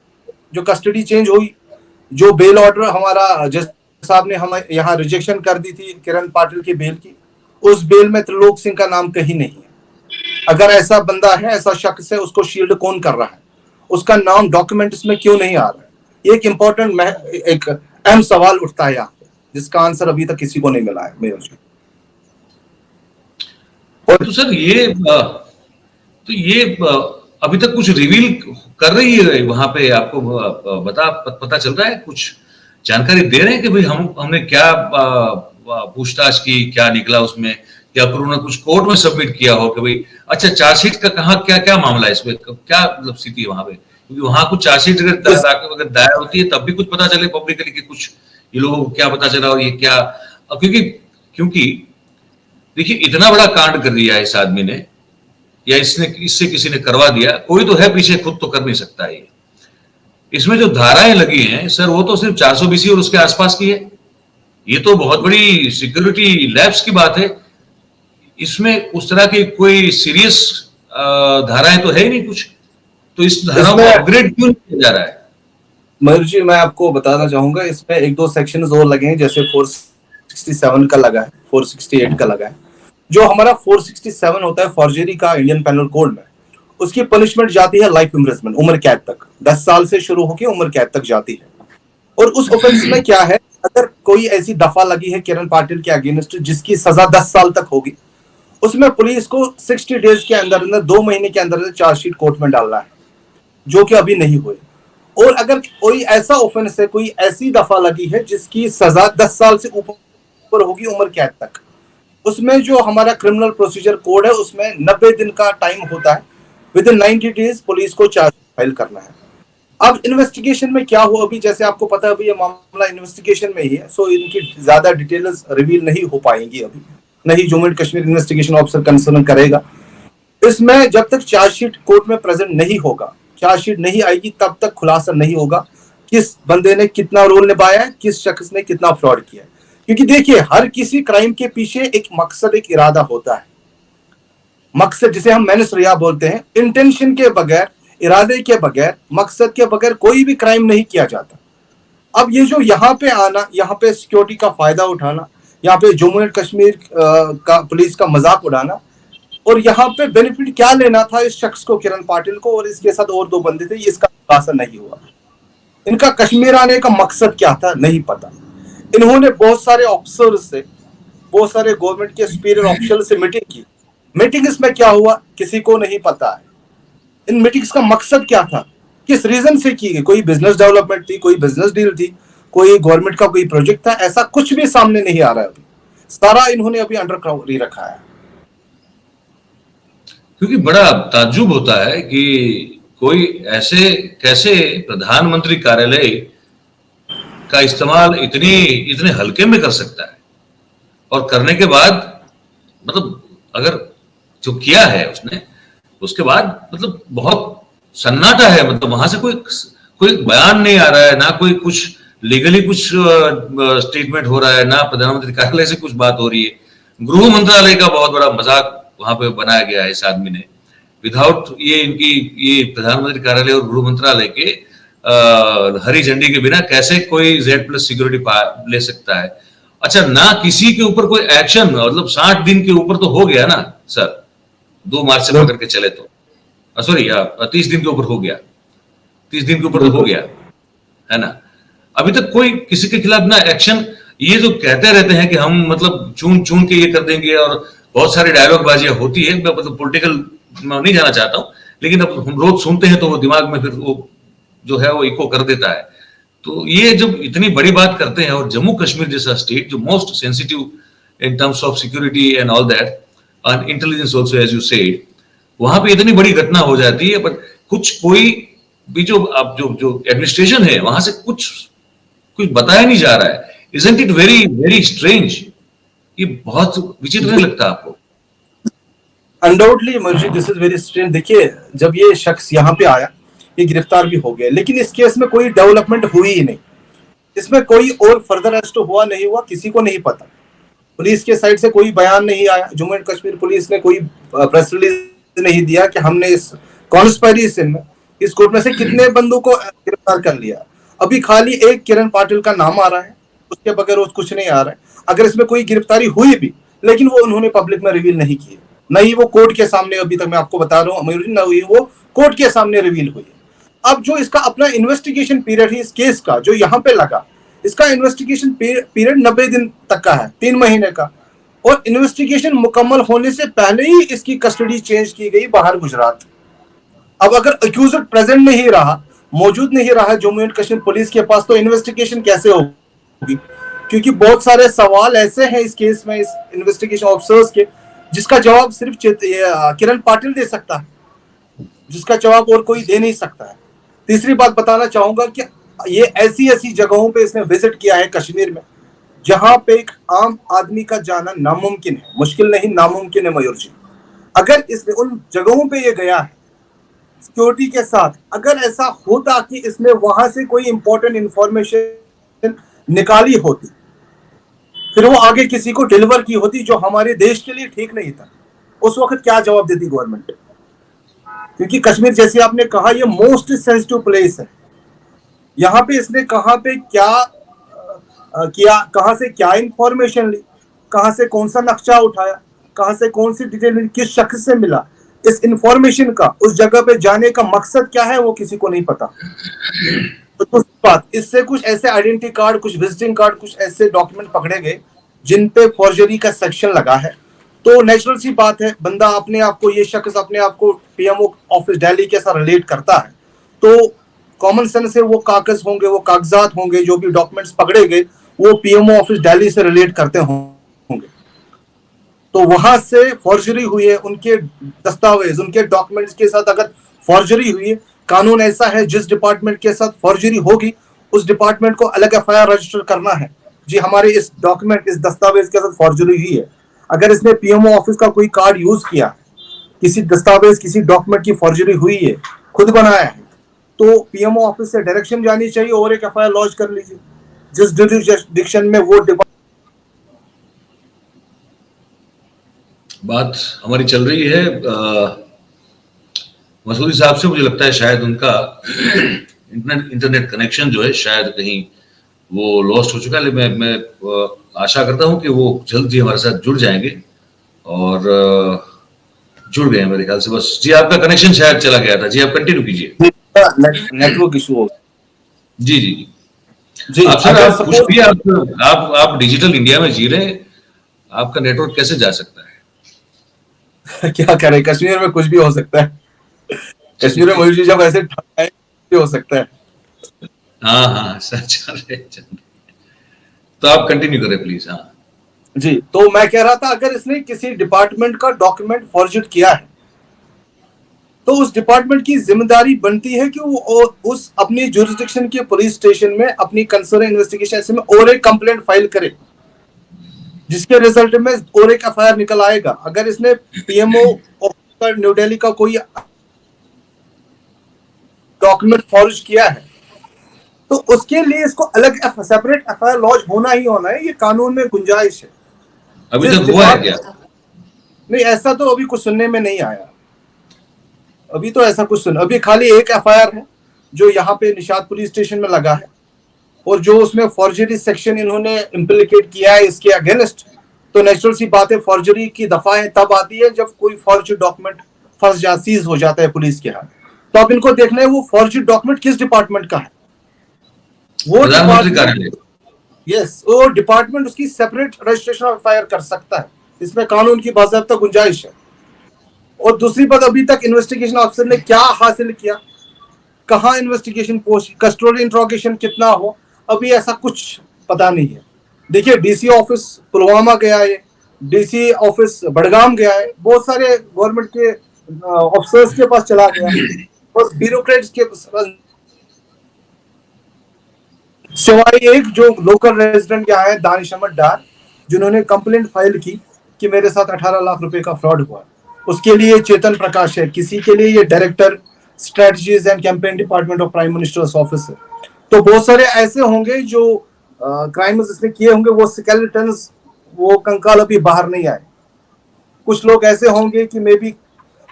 जो कस्टडी चेंज हुई, जो बेल ऑर्डर हमारा जज साहब ने हमें यहाँ रिजेक्शन कर दी थी किरण पाटिल की बेल की, उस बेल में त्रिलोक सिंह का नाम कहीं नहीं है। अगर ऐसा बंदा है, ऐसा शख्स है, उसको शील्ड कौन कर रहा है? उसका नाम डॉक्यूमेंट्स में क्यों नहीं आ रहा है? ये एक इंपॉर्टेंट, एक अहम सवाल उठता है यहाँ पे, जिसका आंसर अभी तक किसी को नहीं मिला है मेरे से। और तो सर ये अभी तक कुछ रिवील कर रही है वहां पे? आपको पता चल रहा है, कुछ जानकारी दे रहे हैं कि भाई हमने क्या पूछताछ की, क्या निकला उसमें, या फिर उन्होंने कुछ कोर्ट में सबमिट किया हो कि भाई अच्छा चार्जशीट का कहाँ क्या क्या मामला है, इसमें क्या मतलब स्थिति है वहां पे? क्योंकि वहां कुछ चार्जशीट अगर दायर होती है तब भी कुछ पता चले पब्लिकली कि कुछ ये लोगों को क्या पता चला और ये क्या, क्योंकि देखिए इतना बड़ा कांड कर दिया है इस आदमी ने, या इससे किसी ने करवा दिया, कोई तो है पीछे, खुद तो कर नहीं सकता है। इसमें जो धाराएं लगी हैं सर, वो तो सिर्फ 420 और उसके आसपास की है। ये तो बहुत बड़ी सिक्योरिटी लैब्स की बात है। इसमें उस तरह की कोई सीरियस धाराएं तो है ही नहीं कुछ, तो इस धारा को अपग्रेड क्यों किया जा रहा है? मयूर जी, मैं आपको बताना चाहूंगा, इसमें 1-2 सेक्शंस और लगे हैं, जैसे 467 का लगा है, 468 का लगा है। जो हमारा 467 होता है फॉर्जरी का इंडियन पेनल कोड में, उसकी पनिशमेंट जाती है लाइफ इम्प्रिजनमेंट, उम्र कैद तक, 10 साल से शुरू होकर उम्र कैद तक जाती है। और उस ऑफेंस में क्या है, अगर कोई ऐसी दफा लगी है किरण पाटिल के अगेंस्ट जिसकी सजा 10 साल तक होगी, उसमें पुलिस को 60 डेज के अंदर अंदर, 2 महीने के अंदर चार्जशीट कोर्ट में डालना है, जो कि अभी नहीं हुए। और अगर कोई ऐसा ऑफेंस है, कोई ऐसी दफा लगी है जिसकी सजा 10 साल से ऊपर होगी उम्र कैद तक, उसमें जो हमारा क्रिमिनल प्रोसीजर कोड है उसमें 90 दिन का टाइम होता है, विद इन 90 डेज पुलिस को चार्ज फाइल करना है। अब इन्वेस्टिगेशन में क्या हो, अभी जैसे आपको पता है अभी ये मामला इन्वेस्टिगेशन में ही है, सो इनकी ज्यादा डिटेल्स रिवील नहीं हो पाएंगी अभी, नहीं Jammu and Kashmir investigation officer concern करेगा। इसमें जब तक चार्जशीट कोर्ट में प्रेजेंट नहीं होगा, चार्जशीट नहीं आएगी, तब तक खुलासा नहीं होगा किस बंदे ने कितना रोल निभाया है, किस शख्स ने कितना फ्रॉड किया है। क्योंकि देखिए, हर किसी क्राइम के पीछे एक मकसद, एक इरादा होता है। मकसद जिसे हम मेनस रिया बोलते हैं, इंटेंशन के बगैर, इरादे के बगैर, मकसद के बगैर कोई भी क्राइम नहीं किया जाता। अब ये जो यहाँ पे आना, यहाँ पे सिक्योरिटी का फायदा उठाना, यहाँ पे जम्मू एंड कश्मीर का पुलिस का मजाक उड़ाना, और यहाँ पे बेनिफिट क्या लेना था इस शख्स को, किरण पाटिल को, और इसके साथ और 2 बंदे थे, इसका खुलासा नहीं हुआ। इनका कश्मीर आने का मकसद क्या था नहीं पता। इन्होंने बहुत सारे ऑफिसर से, बहुत सारे गवर्नमेंट के सुपीरियर ऑफिसर से मीटिंग की। मीटिंग्स में क्या हुआ किसी को नहीं पता है। इन मीटिंग्स का मकसद क्या था, किस रीजन से की गई? कोई बिजनेस डेवलपमेंट थी, कोई बिजनेस डील थी, कोई गवर्नमेंट का कोई प्रोजेक्ट था? ऐसा कुछ भी सामने नहीं आ रहा है अभी। सारा इन्होंने अभी अंडर कवर ही रखा है। क्योंकि बड़ा ताज्जुब होता है कि कोई ऐसे कैसे प्रधानमंत्री कार्यालय का इस्तेमाल इतने हल्के में कर सकता है, और करने के बाद मतलब अगर जो किया है उसने, उसके बाद मतलब बहुत सन्नाटा है, मतलब वहां से कोई बयान नहीं आ रहा है, ना कोई कुछ लीगली कुछ स्टेटमेंट हो रहा है, ना प्रधानमंत्री कार्यालय से कुछ बात हो रही है। गृह मंत्रालय का बहुत बड़ा मजाक वहां पे बनाया गया है इस आदमी ने, विदाउट ये प्रधानमंत्री कार्यालय और गृह मंत्रालय के हरी झंडी के बिना कैसे कोई Z+ सिक्योरिटी ले सकता है। अच्छा, ना किसी के ऊपर कोई एक्शन, मतलब 60 दिन के ऊपर तो हो गया ना सर, 2 मार्च से पकड़ के चले तो, सॉरी 30 दिन के ऊपर हो गया, 30 दिन के ऊपर तो हो गया है ना। अभी तक कोई किसी के खिलाफ ना एक्शन। ये जो कहते रहते हैं कि हम मतलब चुन चुन के ये कर देंगे, और बहुत सारी डायलॉग बाजियां होती है, मैं मतलब पॉलिटिकल मैं नहीं जाना चाहता हूं, लेकिन अब हम रोज सुनते हैं तो वो दिमाग में फिर वो जो है वो इको कर देता है। तो ये जब इतनी बड़ी बात करते हैं, और जम्मू कश्मीर जैसा स्टेट जो most sensitive in terms of security and all that, and intelligence also as you said, वहां पे इतनी बड़ी घटना हो जाती है, बट कुछ कोई भी जो अब जो एडमिनिस्ट्रेशन है वहां से कुछ बताया नहीं जा रहा है। Isn't it very very strange? ये बहुत विचित्र नहीं लगता आपको? अनडाउटली मुझे दिस इज वेरी स्ट्रेंज। देखिए, जब ये शख्स यहाँ पे आया, ये गिरफ्तार भी हो गया, लेकिन इस केस में कोई डेवलपमेंट हुई ही नहीं। इसमें कोई और फर्दर अरेस्ट हुआ नहीं हुआ किसी को नहीं पता। पुलिस के साइड से कोई बयान नहीं आया, जम्मू एंड कश्मीर पुलिस ने कोई प्रेस रिलीज नहीं दिया कि हमने इस कॉन्स्पिरेसी में इस ग्रुप में से कितने बंदों को गिरफ्तार कर लिया। अभी खाली एक किरण पाटिल का नाम आ रहा है, उसके बगैर कुछ नहीं आ रहा है। अगर इसमें कोई गिरफ्तारी हुई भी, लेकिन वो उन्होंने पब्लिक में रिवील नहीं की, नहीं वो कोर्ट के सामने, अभी तक मैं आपको बता रहा हूँ, न हुई वो कोर्ट के सामने रिवील हुई। अब जो इसका अपना इन्वेस्टिगेशन पीरियड है इस केस का जो यहाँ पे लगा, इसका इन्वेस्टिगेशन पीरियड 90 दिन तक का है, 3 महीने का, और इन्वेस्टिगेशन मुकम्मल होने से पहले ही इसकी कस्टडी चेंज की गई बाहर गुजरात। अब अगर अक्यूजर प्रेजेंट नहीं रहा, मौजूद नहीं रहा जम्मू एंड कश्मीर पुलिस के पास, तो इन्वेस्टिगेशन कैसे होगी? क्योंकि बहुत सारे सवाल ऐसे हैं इस केस में, इस इन्वेस्टिगेशन ऑफिसर्स के, जिसका जवाब सिर्फ किरण पाटिल दे सकता है, जिसका जवाब और कोई दे नहीं सकता है। तीसरी बात बताना चाहूंगा कि ये ऐसी जगहों पे इसने विजिट किया है कश्मीर में, जहां पे एक आम आदमी का जाना नामुमकिन है, मुश्किल नहीं नामुमकिन है मयूर जी। अगर इसने उन जगहों पे ये गया है सिक्योरिटी के साथ, अगर ऐसा होता कि इसने वहां से कोई इंपॉर्टेंट इंफॉर्मेशन निकाली होती, फिर वो आगे किसी को डिलीवर की होती जो हमारे देश के लिए ठीक नहीं था, उस वक्त क्या जवाब देती गवर्नमेंट? क्योंकि कश्मीर जैसे आपने कहा ये मोस्ट सेंसिटिव प्लेस है। यहाँ पे इसने कहाँ पे क्या किया, कहाँ से क्या इंफॉर्मेशन ली, कहाँ से कौन सा नक्शा उठाया, कहाँ से कौन सी डिटेल किस शख्स से मिला, इस इंफॉर्मेशन का उस जगह पे जाने का मकसद क्या है वो किसी को नहीं पता। तो बात इससे कुछ ऐसे आइडेंटिटी कार्ड, कुछ विजिटिंग कार्ड, कुछ ऐसे डॉक्यूमेंट पकड़े गए जिन पे फॉर्जरी का सेक्शन लगा है। तो नेचुरल सी बात है, बंदा अपने आप को, ये शख्स अपने आप को पीएमओ ऑफिस दिल्ली के साथ रिलेट करता है, तो कॉमन सेंस से वो कागज होंगे, वो कागजात होंगे, जो भी डॉक्यूमेंट्स पकड़े गए वो पीएमओ ऑफिस दिल्ली से रिलेट करते होंगे। तो वहां से फॉर्जरी हुई है, उनके दस्तावेज, उनके डॉक्यूमेंट्स के साथ अगर फॉर्जरी हुई है, कानून ऐसा है जिस डिपार्टमेंट के साथ फॉर्जरी होगी उस डिपार्टमेंट को अलग एफआईआर रजिस्टर करना है, जी हमारे इस डॉक्यूमेंट, इस दस्तावेज के साथ फॉर्जरी हुई है। अगर इसने पीएमओ ऑफिस का कोई कार्ड यूज किया, किसी दस्तावेज, किसी डॉक्यूमेंट की फॉर्जरी हुई है, खुद बनाया है, तो पीएमओ ऑफिस से डायरेक्शन जानी चाहिए और एक एफआईआर लॉन्च कर लीजिए जिस जुरिसडिक्शन में वो बात हमारी चल रही है मसूदी साहब से। मुझे लगता है शायद उनका इंटरनेट कनेक्शन जो है शायद कहीं वो लॉस्ट हो चुका है, लेकिन मैं आशा करता हूं कि वो जल्द ही हमारे साथ जुड़ जाएंगे, और जुड़ गए मेरे ख्याल से। बस जी, आपका कनेक्शन शायद चला गया था। जी, आप कंटिन्यू कीजिए। नेटवर्क इशू हो। जी जी जी, आप सर, आप कुछ भी, आप डिजिटल इंडिया में जी रहे हैं, आपका नेटवर्क कैसे जा सकता है? क्या करें, कश्मीर में कुछ भी हो सकता है। कश्मीर में मयूर जी जब ऐसे हो सकता है। हाँ सर, चल रहे। तो आप कंटिन्यू करें प्लीज। हाँ जी, तो मैं कह रहा था अगर इसने किसी डिपार्टमेंट का डॉक्यूमेंट फॉर्जरी किया है तो उस डिपार्टमेंट की जिम्मेदारी बनती है कि वो उस अपनी जुरिस्डिक्शन के पुलिस स्टेशन में अपनी कंसर्न इन्वेस्टिगेशन में और एक कंप्लेंट फाइल करे, जिसके रिजल्ट में और एक एफआईआर निकल आएगा। अगर इसने पीएमओ ऑफिस न्यू दिल्ली का कोई डॉक्यूमेंट फॉर्ज किया है तो उसके लिए इसको अलग सेपरेट एफआईआर लॉन्च होना ही होना है, ये कानून में गुंजाइश है। अभी तक हुआ है क्या? नहीं, ऐसा तो अभी कुछ सुनने में नहीं आया। अभी तो ऐसा कुछ अभी खाली एक एफआईआर है जो यहाँ पे निशाद पुलिस स्टेशन में लगा है, और जो उसमें फॉर्जरी सेक्शन इन्होंने इम्प्लीकेट किया है इसके अगेंस्ट, तो नेचुरल सी बात है, फॉर्जरी की दफाएं तब आती है जब कोई फॉर्जरी डॉक्यूमेंट फंस जा सीज हो जाता है पुलिस के हाथ। तो अब इनको देखना है वो फॉर्जरी डॉक्यूमेंट किस डिपार्टमेंट का है। वो डिपार्टमेंट, यस, वो डिपार्टमेंट उसकी सेपरेट रजिस्ट्रेशन ऑफ एफआईआर कर सकता है, इसमें कानून की बाज़ाब्ता गुंजाइश है। और दूसरी बात, अभी तक इन्वेस्टिगेशन ऑफिसर ने क्या हासिल किया, कहाँ इन्वेस्टिगेशन पोस्ट, कस्टोडियल इंट्रोगेशन कितना हो, अभी ऐसा कुछ पता नहीं है। देखिए, डीसी ऑफिस पुलवामा गया है, डीसी ऑफिस बड़गाम गया है, बहुत सारे गवर्नमेंट के ऑफिसर्स के पास चला गया, और ब्यूरोक्रेट्स के पास, सिवाय एक जो लोकल रेजिडेंट यहाँ है दानिश अहमद डार, जिन्होंने कंप्लेंट फाइल की कि मेरे साथ 18 लाख रुपए का फ्रॉड हुआ। उसके लिए चेतन प्रकाश है, किसी के लिए ये director strategies and campaign department of prime minister's office है। तो बहुत सारे ऐसे होंगे जो क्राइम्स इसने किए होंगे, वो स्केलेटन्स, वो कंकाल अभी बाहर नहीं आए। कुछ लोग ऐसे होंगे कि मे बी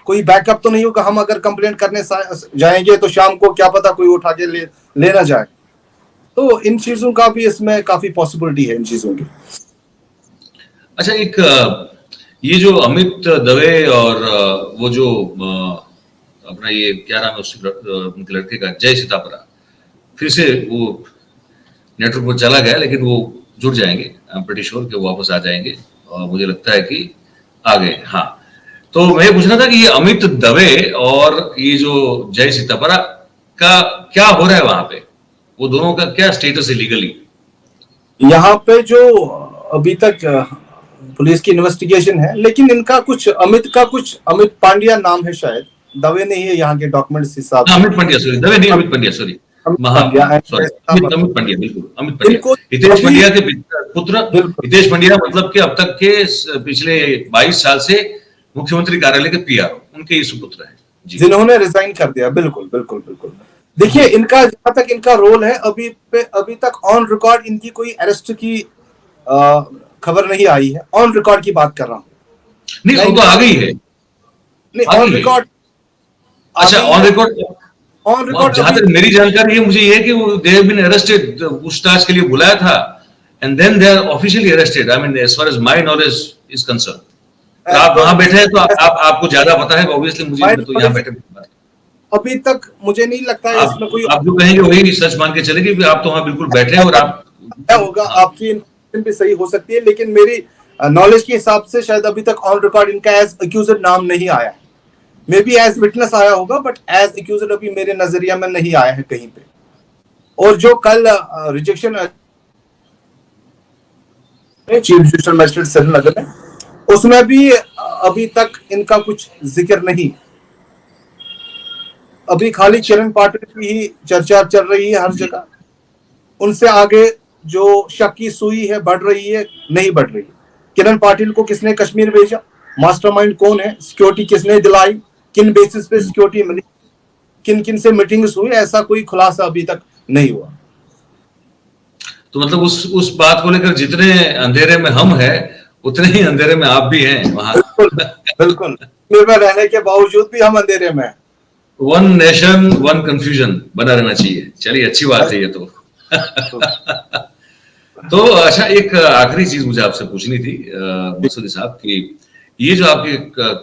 कोई बैकअप तो नहीं होगा, हम अगर कंप्लेंट करने जाएंगे तो शाम को क्या पता कोई उठा के ले ना जाए। तो इन चीजों का भी इसमें काफी पॉसिबिलिटी है इन चीजों की। अच्छा, एक ये जो अमित दवे और वो जो अपना ये क्या नाम है उनके लड़के का, जय सीतापरा, फिर से वो नेटवर्क पर चला गया, लेकिन वो जुड़ जाएंगे, आई एम प्रीटी श्योर कि वो वापस आ जाएंगे, और मुझे लगता है कि आ गए। हाँ, तो मैं पूछना था कि ये अमित दवे और ये जो जय सीतापरा का क्या हो रहा है वहां पे, वो दोनों का क्या स्टेटस है लीगली? यहाँ पे जो अभी तक पुलिस की इन्वेस्टिगेशन है, लेकिन इनका कुछ अमित पांड्या नाम है, शायद दवे नहीं है यहाँ के डॉक्यूमेंट्स हिसाब से। अमित पांड्या, सॉरी, दवे नहीं, अमित पांड्या, सॉरी, अमित पांड्या, बिल्कुल अमित पांड्या, हितेश पांड्या के पुत्र। हितेश पांड्या मतलब कि अब तक के पिछले 22 साल से मुख्यमंत्री कार्यालय के पीआरओ, उनके ही सुपुत्र हैं, जिन्होंने रिजाइन कर दिया। बिल्कुल बिल्कुल बिल्कुल। देखिए, इनका जहां तक इनका रोल है, अभी तक ऑन रिकॉर्ड इनकी कोई अरेस्ट की खबर नहीं आई है। ऑन रिकॉर्ड की बात कर रहा हूँ। नहीं, वो तो आ गई है। नहीं, ऑन रिकॉर्ड। अच्छा, ऑन रिकॉर्ड जहां तक मेरी जानकारी है, मुझे ये है कि वो दे हैव बीन अरेस्टेड, पूछताछ के लिए बुलाया था, and then they are officially arrested. I mean, as far as my knowledge is concern. आप वहां बैठे हैं तो आपको ज्यादा पता है, ऑब्वियसली मुझे तो यहाँ बैठे अभी तक मुझे नहीं लगता है इसमें कोई। आप जो कहेंगे वही सच मान के चलेंगे कि आप तो वहां बिल्कुल बैठे हैं, और आप होगा, आपकी इन्फॉर्मेशन भी सही हो सकती है, लेकिन मेरी नॉलेज के हिसाब से शायद अभी तक ऑन रिकॉर्ड इनका एज अक्यूज्ड नाम नहीं आया है। मे बी एज विटनेस आया होगा, बट एज अक्यूज्ड अभी मेरे नजरिया में नहीं आया है कहीं पे। और जो कल rejection chief judicial magistrate Srinagar में, उसमें भी अभी तक इनका कुछ जिक्र नहीं। अभी खाली किरण पाटिल की ही चर्चा चल रही है हर जगह। उनसे आगे जो शक की सुई है बढ़ रही है, नहीं बढ़ रही। किरण पाटिल को किसने कश्मीर भेजा, मास्टरमाइंड कौन है, सिक्योरिटी किसने दिलाई, किन बेसिस पे सिक्योरिटी मिली, किन किन से मीटिंग्स हुई, ऐसा कोई खुलासा अभी तक नहीं हुआ। तो मतलब उस बात को लेकर जितने अंधेरे में हम हैं, उतने ही अंधेरे में आप भी हैं वहां। बिल्कुल में रहने के बावजूद भी हम अंधेरे में। वन नेशन वन कंफ्यूजन बना रहना चाहिए। चलिए, अच्छी बात है ये तो। तो अच्छा, एक आखिरी चीज मुझे आपसे पूछनी थी मसूदी साहब, कि ये जो आपके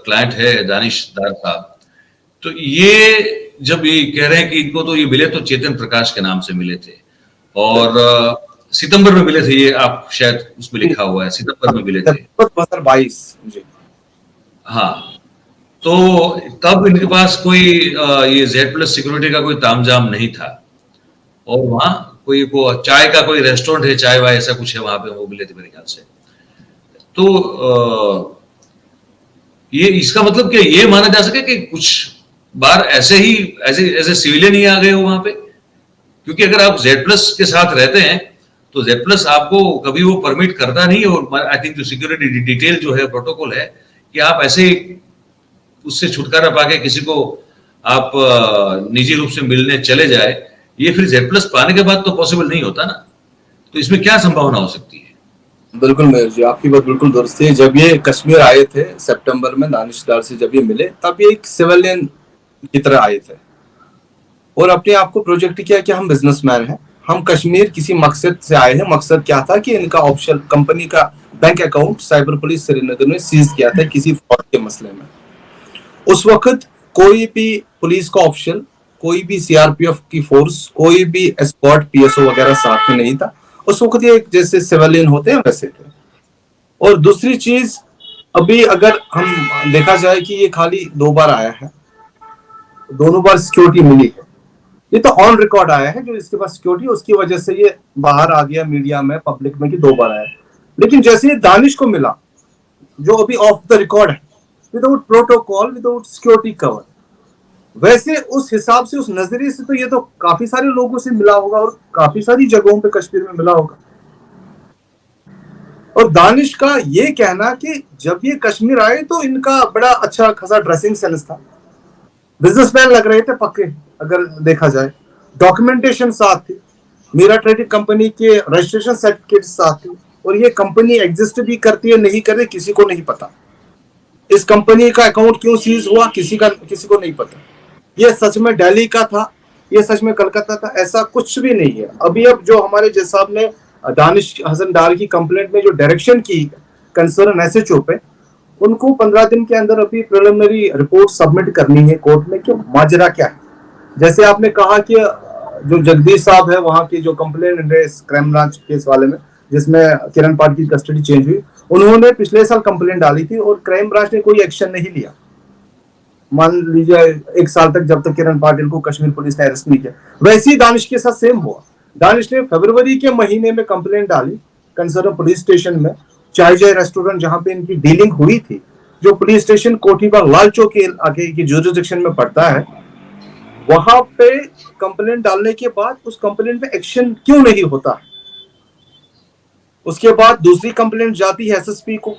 क्लाइंट है दानिश डार साहब, तो ये जब ये कह रहे हैं कि इनको तो ये मिले तो चेतन प्रकाश के नाम से मिले थे, और सितंबर में मिले थे, ये आप शायद उसमें लिखा हुआ है सितंबर में मिले थे 2022 जी। हाँ, तो तब इनके पास कोई ये Z+ सिक्योरिटी का कोई तामझाम नहीं था, और वहां कोई वो चाय का कोई रेस्टोरेंट है, चाय वाय ऐसा कुछ है, वहां पे वो मिले थे मेरे ख्याल से। तो ये इसका मतलब कि ये माना जा सके कि कुछ बार ऐसे ही ऐसे सिविलियन ही आ गए हो वहां पे? क्योंकि अगर आप जेड प्लस के साथ रहते हैं तो जेड प्लस आपको कभी वो परमिट करता नहीं, और आई थिंक जो सिक्योरिटी डिटेल जो है प्रोटोकॉल है कि आप ऐसे उससे छुटकारा पाके किसी को आप निजी रूप से मिलने चले जाए, ये फिर जेड प्लस पाने के बाद तो पॉसिबल नहीं होता ना। तो इसमें क्या संभावना हो सकती है? बिल्कुल मेयर जी, आपकी बात बिल्कुल दुरुस्त है। जब ये कश्मीर आए थे सितंबर में दानिश डार से जब ये मिले, तब ये एक सिविलियन की तरह आए थे और अपने आप को प्रोजेक्ट किया कि हम बिजनेसमैन हैं, हम कश्मीर किसी मकसद से आए हैं। मकसद क्या था कि इनका ऑफिशियल कंपनी का bank account cyber police Srinagar ने सीज किया था किसी फ्रॉड के मसले में। उस वक्त कोई भी पुलिस का ऑफिशियल, कोई भी सीआरपीएफ की फोर्स, कोई भी एस्कॉर्ट पीएसओ वगैरह साथ में नहीं था। उस वक्त ये जैसे सिविलियन होते हैं वैसे थे। और दूसरी चीज, अभी अगर हम देखा जाए कि ये खाली 2 बार आया है, दोनों बार सिक्योरिटी मिली है। ये तो ऑन रिकॉर्ड आया है जो इसके पास सिक्योरिटी, उसकी वजह से ये बाहर आ गया मीडिया में, पब्लिक में कि 2 बार आया। लेकिन जैसे ये दानिश को मिला जो अभी ऑफ द रिकॉर्ड है, without protocol, without security cover, वैसे उस हिसाब से, उस नजरिए से तो ये तो काफी सारे लोगों से मिला होगा और काफी सारी जगहों पे कश्मीर में मिला होगा। और दानिश का ये कहना कि जब ये कश्मीर आए तो इनका बड़ा अच्छा खासा ड्रेसिंग सेंस था, बिजनेसमैन लग रहे थे पक्के। अगर देखा जाए डॉक्यूमेंटेशन साथ थी, मीरा ट्रेडिंग कंपनी के रजिस्ट्रेशन सर्टिफिकेट साथ थी, और ये कंपनी एग्जिस्ट भी करती है नहीं करती किसी को नहीं पता। इस कंपनी का अकाउंट क्यों सीज हुआ किसी को नहीं पता। ये सच में दिल्ली का था, ये सच में कलकत्ता था, ऐसा कुछ भी नहीं है। अभी अब जो हमारे जज साहब ने दानिश हसन डार की कंप्लेंट में जो डायरेक्शन की कंसर्न एसएचओ पे, उनको 15 दिन के अंदर अभी प्रिलिमिनरी रिपोर्ट सबमिट करनी है कोर्ट में कि माजरा क्या है। जैसे आपने कहा कि जो जगदीश साहब है वहां की जो कंप्लेंट है क्राइम ब्रांच केस वाले में, जिसमें किरण पाटिल की कस्टडी चेंज हुई, उन्होंने पिछले साल कंप्लेंट डाली थी और क्राइम ब्रांच ने कोई एक्शन नहीं लिया। मान लीजिए 1 साल तक जब तक किरण पाटिल को कश्मीर पुलिस ने अरेस्ट नहीं किया। वैसे ही दानिश के साथ सेम हुआ। दानिश ने फरवरी के महीने में कंप्लेंट डाली कंसर्न पुलिस स्टेशन में, चाय जय रेस्टोरेंट जहां पे इनकी डीलिंग हुई थी, जो पुलिस स्टेशन कोठीबाग लाल चौक के आगे की जुरिसडिक्शन में पड़ता है। वहां पे कंप्लेंट डालने के बाद उस कंप्लेंट में एक्शन क्यों नहीं होता? उसके बाद दूसरी कंप्लेंट जाती है एसएसपी को,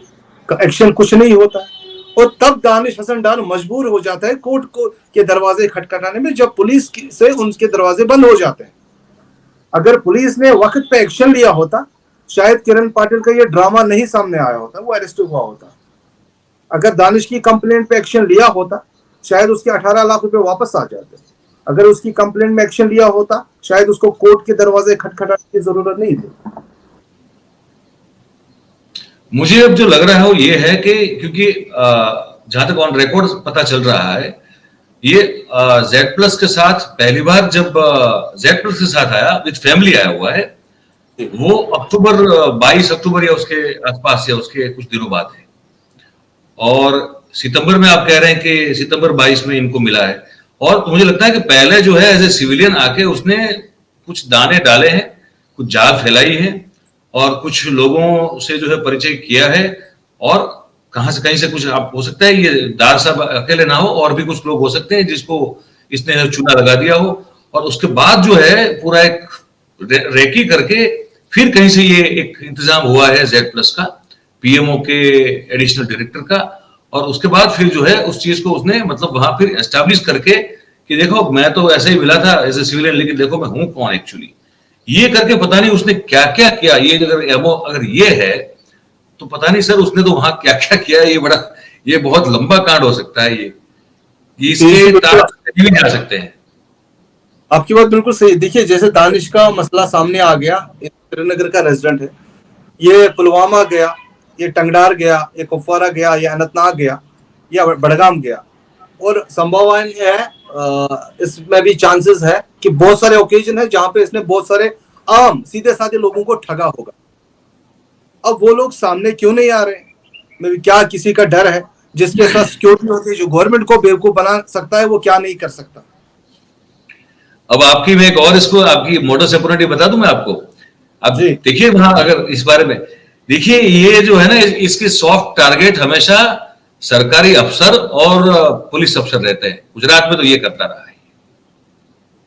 एक्शन कुछ नहीं होता है। और तब दानिश हसन डार मजबूर हो जाता है कोर्ट को के दरवाजे खटखटाने में, जब पुलिस से उनके दरवाजे बंद हो जाते हैं। अगर पुलिस ने वक्त पे एक्शन लिया होता, शायद किरण पाटिल का ये ड्रामा नहीं सामने आया होता, वो अरेस्ट हुआ होता। अगर दानिश की कंप्लेंट पे एक्शन लिया होता, शायद उसके 18 लाख रुपए वापस आ जाते। अगर उसकी कंप्लेंट में एक्शन लिया होता, शायद उसको कोर्ट के दरवाजे खटखटाने की जरूरत नहीं थी। मुझे अब जो लग रहा है वो ये है कि क्योंकि जहां तक ऑन रिकॉर्ड पता चल रहा है, ये जेड प्लस के साथ पहली बार जब जेड प्लस के साथ आया, विद फैमिली आया हुआ है, वो अक्टूबर 22 अक्टूबर या उसके आसपास या उसके कुछ दिनों बाद है। और सितंबर में आप कह रहे हैं कि सितंबर 22 में इनको मिला है। और मुझे लगता है कि पहले जो है एज ए सिविलियन आके उसने कुछ दाने डाले हैं, कुछ जाल फैलाई है और कुछ लोगों से जो है परिचय किया है। और कहां से कहीं से कुछ आप हो सकता है ये दार साहब अकेले ना हो, और भी कुछ लोग हो सकते हैं जिसको इसने चूना लगा दिया हो। और उसके बाद जो है पूरा एक रेकी करके फिर कहीं से ये एक इंतजाम हुआ है जेड प्लस का, पीएमओ के एडिशनल डायरेक्टर का। और उसके बाद फिर जो है उस चीज को उसने मतलब वहां फिर एस्टैब्लिश करके कि देखो मैं तो ऐसे ही मिला था एज ए सिविलियन, लेकिन देखो मैं हूं कौन एक्चुअली। ये करके पता नहीं उसने क्या क्या किया। ये अगर ये है तो पता नहीं सर उसने तो वहां क्या क्या किया। ये बहुत लंबा कांड हो सकता है। ये इसके तार भी जा सकते हैं। आपकी बात बिल्कुल सही। देखिए जैसे दानिश का मसला सामने आ गया, श्रीनगर का रेजिडेंट है, ये पुलवामा गया, ये टंगडार गया, ये कुपवारा गया, ये अनंतनाग गया, या बड़गाम गया। और संभावना है इसमें भी चांसेस है कि बहुत सारे ओकेजन है जहां पे इसने बहुत सारे आम सीधे साधे लोगों को ठगा होगा। अब वो लोग सामने क्यों नहीं आ रहे? मे क्या किसी का डर है? जिसके साथ सिक्योरिटी होती है, जो गवर्नमेंट को बेवकूफ बना सकता है, वो क्या नहीं कर सकता। अब आपकी मैं एक और इसको आपकी मोडस ऑपरेंडी बता दूं मैं आपको। अब देखिए वहां अगर इस बारे में देखिए, ये जो है ना इसके सॉफ्ट टारगेट हमेशा सरकारी अफसर और पुलिस अफसर रहते हैं। गुजरात में तो ये करता रहा है।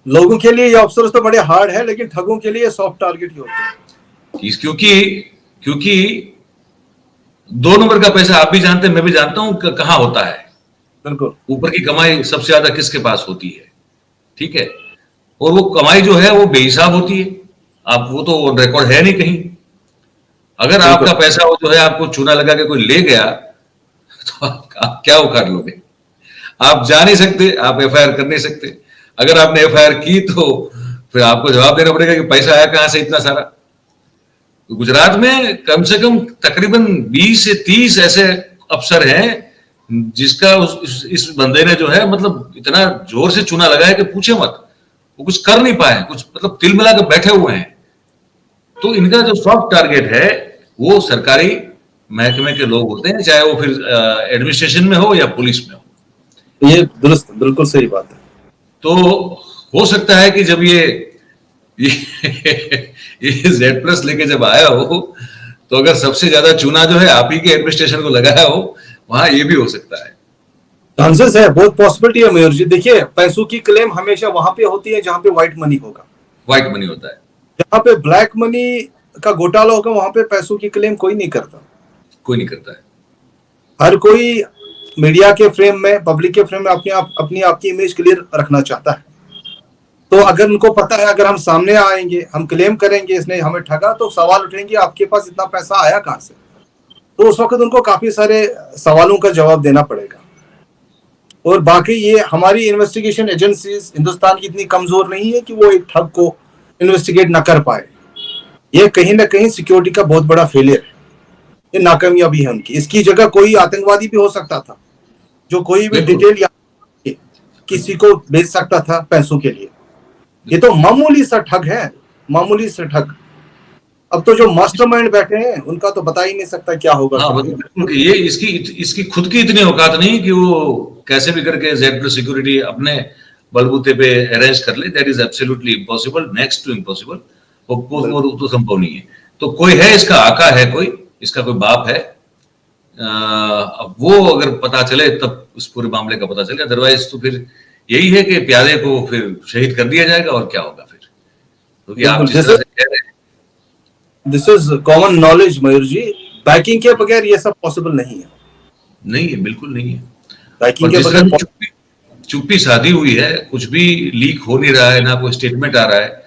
लोगों के लिए ये अफसर तो बड़े हार्ड है, लेकिन ठगों के लिए सॉफ्ट टारगेट ही होते हैं। क्योंकि 2 नंबर का पैसा आप भी जानते हैं, मैं भी जानता हूं कहां होता है। बिल्कुल। ऊपर की कमाई सबसे ज्यादा किसके पास होती है, ठीक है, और वो कमाई जो है वो बेहिसाब होती है। आप वो तो रिकॉर्ड है नहीं कहीं। अगर आपका पैसा वो जो है आपको चूना लगा के कोई ले गया तो आप क्या उखाड़ लोगे? आप जा नहीं सकते, आप एफआईआर कर नहीं सकते। अगर आपने एफआईआर की तो फिर आपको जवाब देना पड़ेगा कि पैसा आया कहां से इतना सारा। तो गुजरात में कम से कम तकरीबन 20 से 30 ऐसे अफसर हैं जिसका इस बंदे ने जो है मतलब इतना जोर से चूना लगाया कि पूछे मत। वो कुछ कर नहीं पाए, कुछ मतलब तिल मिला कर बैठे हुए हैं। तो इनका जो सॉफ्ट टारगेट है वो सरकारी महकमे के लोग होते हैं, चाहे वो फिर एडमिनिस्ट्रेशन में हो या पुलिस में हो। ये दुरुस्त, बिल्कुल सही बात है। तो हो सकता है कि जब ये जेड प्लस लेके जब आया हो तो अगर सबसे ज्यादा चूना जो है आप ही के एडमिनिस्ट्रेशन को लगाया हो, वहां ये भी हो सकता है। चांसेस है, बहुत पॉसिबिलिटी है मयूर जी। देखिए, पैसों की क्लेम हमेशा वहां पे होती है जहां पे व्हाइट मनी होगा। व्हाइट मनी होता है। जहां पे ब्लैक मनी का घोटाला होगा वहां पे पैसों की क्लेम कोई नहीं करता। कोई नहीं करता है। हर कोई मीडिया के फ्रेम में, पब्लिक के फ्रेम में अपनी आपकी इमेज क्लियर रखना चाहता है। तो अगर उनको पता है अगर हम सामने आएंगे, हम क्लेम करेंगे इसने हमें ठगा, तो सवाल उठेंगे आपके पास इतना पैसा आया कहां से। तो उस वक्त उनको काफी सारे सवालों का जवाब देना पड़ेगा। और बाकी ये हमारी इन्वेस्टिगेशन एजेंसीज हिंदुस्तान की इतनी कमजोर नहीं है कि वो एक ठग को इन्वेस्टिगेट ना कर पाए। ये कहीं ना कहीं सिक्योरिटी का बहुत बड़ा फेलियर है, ये नाकामयाबी है उनकी। इसकी जगह कोई आतंकवादी भी हो सकता था जो कोई भी डिटेल किसी को भेज सकता था पैसों के लिए। ये तो मामूली सा ठग है, मामूली सा ठग। अब तो जो मास्टरमाइंड बैठे हैं उनका तो बता ही नहीं सकता क्या होगा। हाँ, मतलब ये इसकी खुद की इतनी औकात नहीं कि वो कैसे भी करके जेड प्लस सिक्योरिटी अपने बलबूते पे अरेंज कर ले। That is absolutely impossible, next to impossible. वो तो संभव नहीं है। तो कोई है, इसका आका है, कोई इसका कोई बाप है। अब वो अगर पता चले तब उस पूरे मामले का पता चले, अदरवाइज तो फिर यही है कि प्यादे को फिर शहीद कर दिया जाएगा और क्या होगा फिर। क्योंकि आप जिस तरह से कह रहे हैं, this is common knowledge Mayur ji, backing के बगैर ये सब पॉसिबल नहीं है। नहीं है, बिल्कुल नहीं है। बैकिंग के बगैर चुप्पी साधी हुई है, कुछ भी लीक हो नहीं रहा है, ना कोई स्टेटमेंट आ रहा है।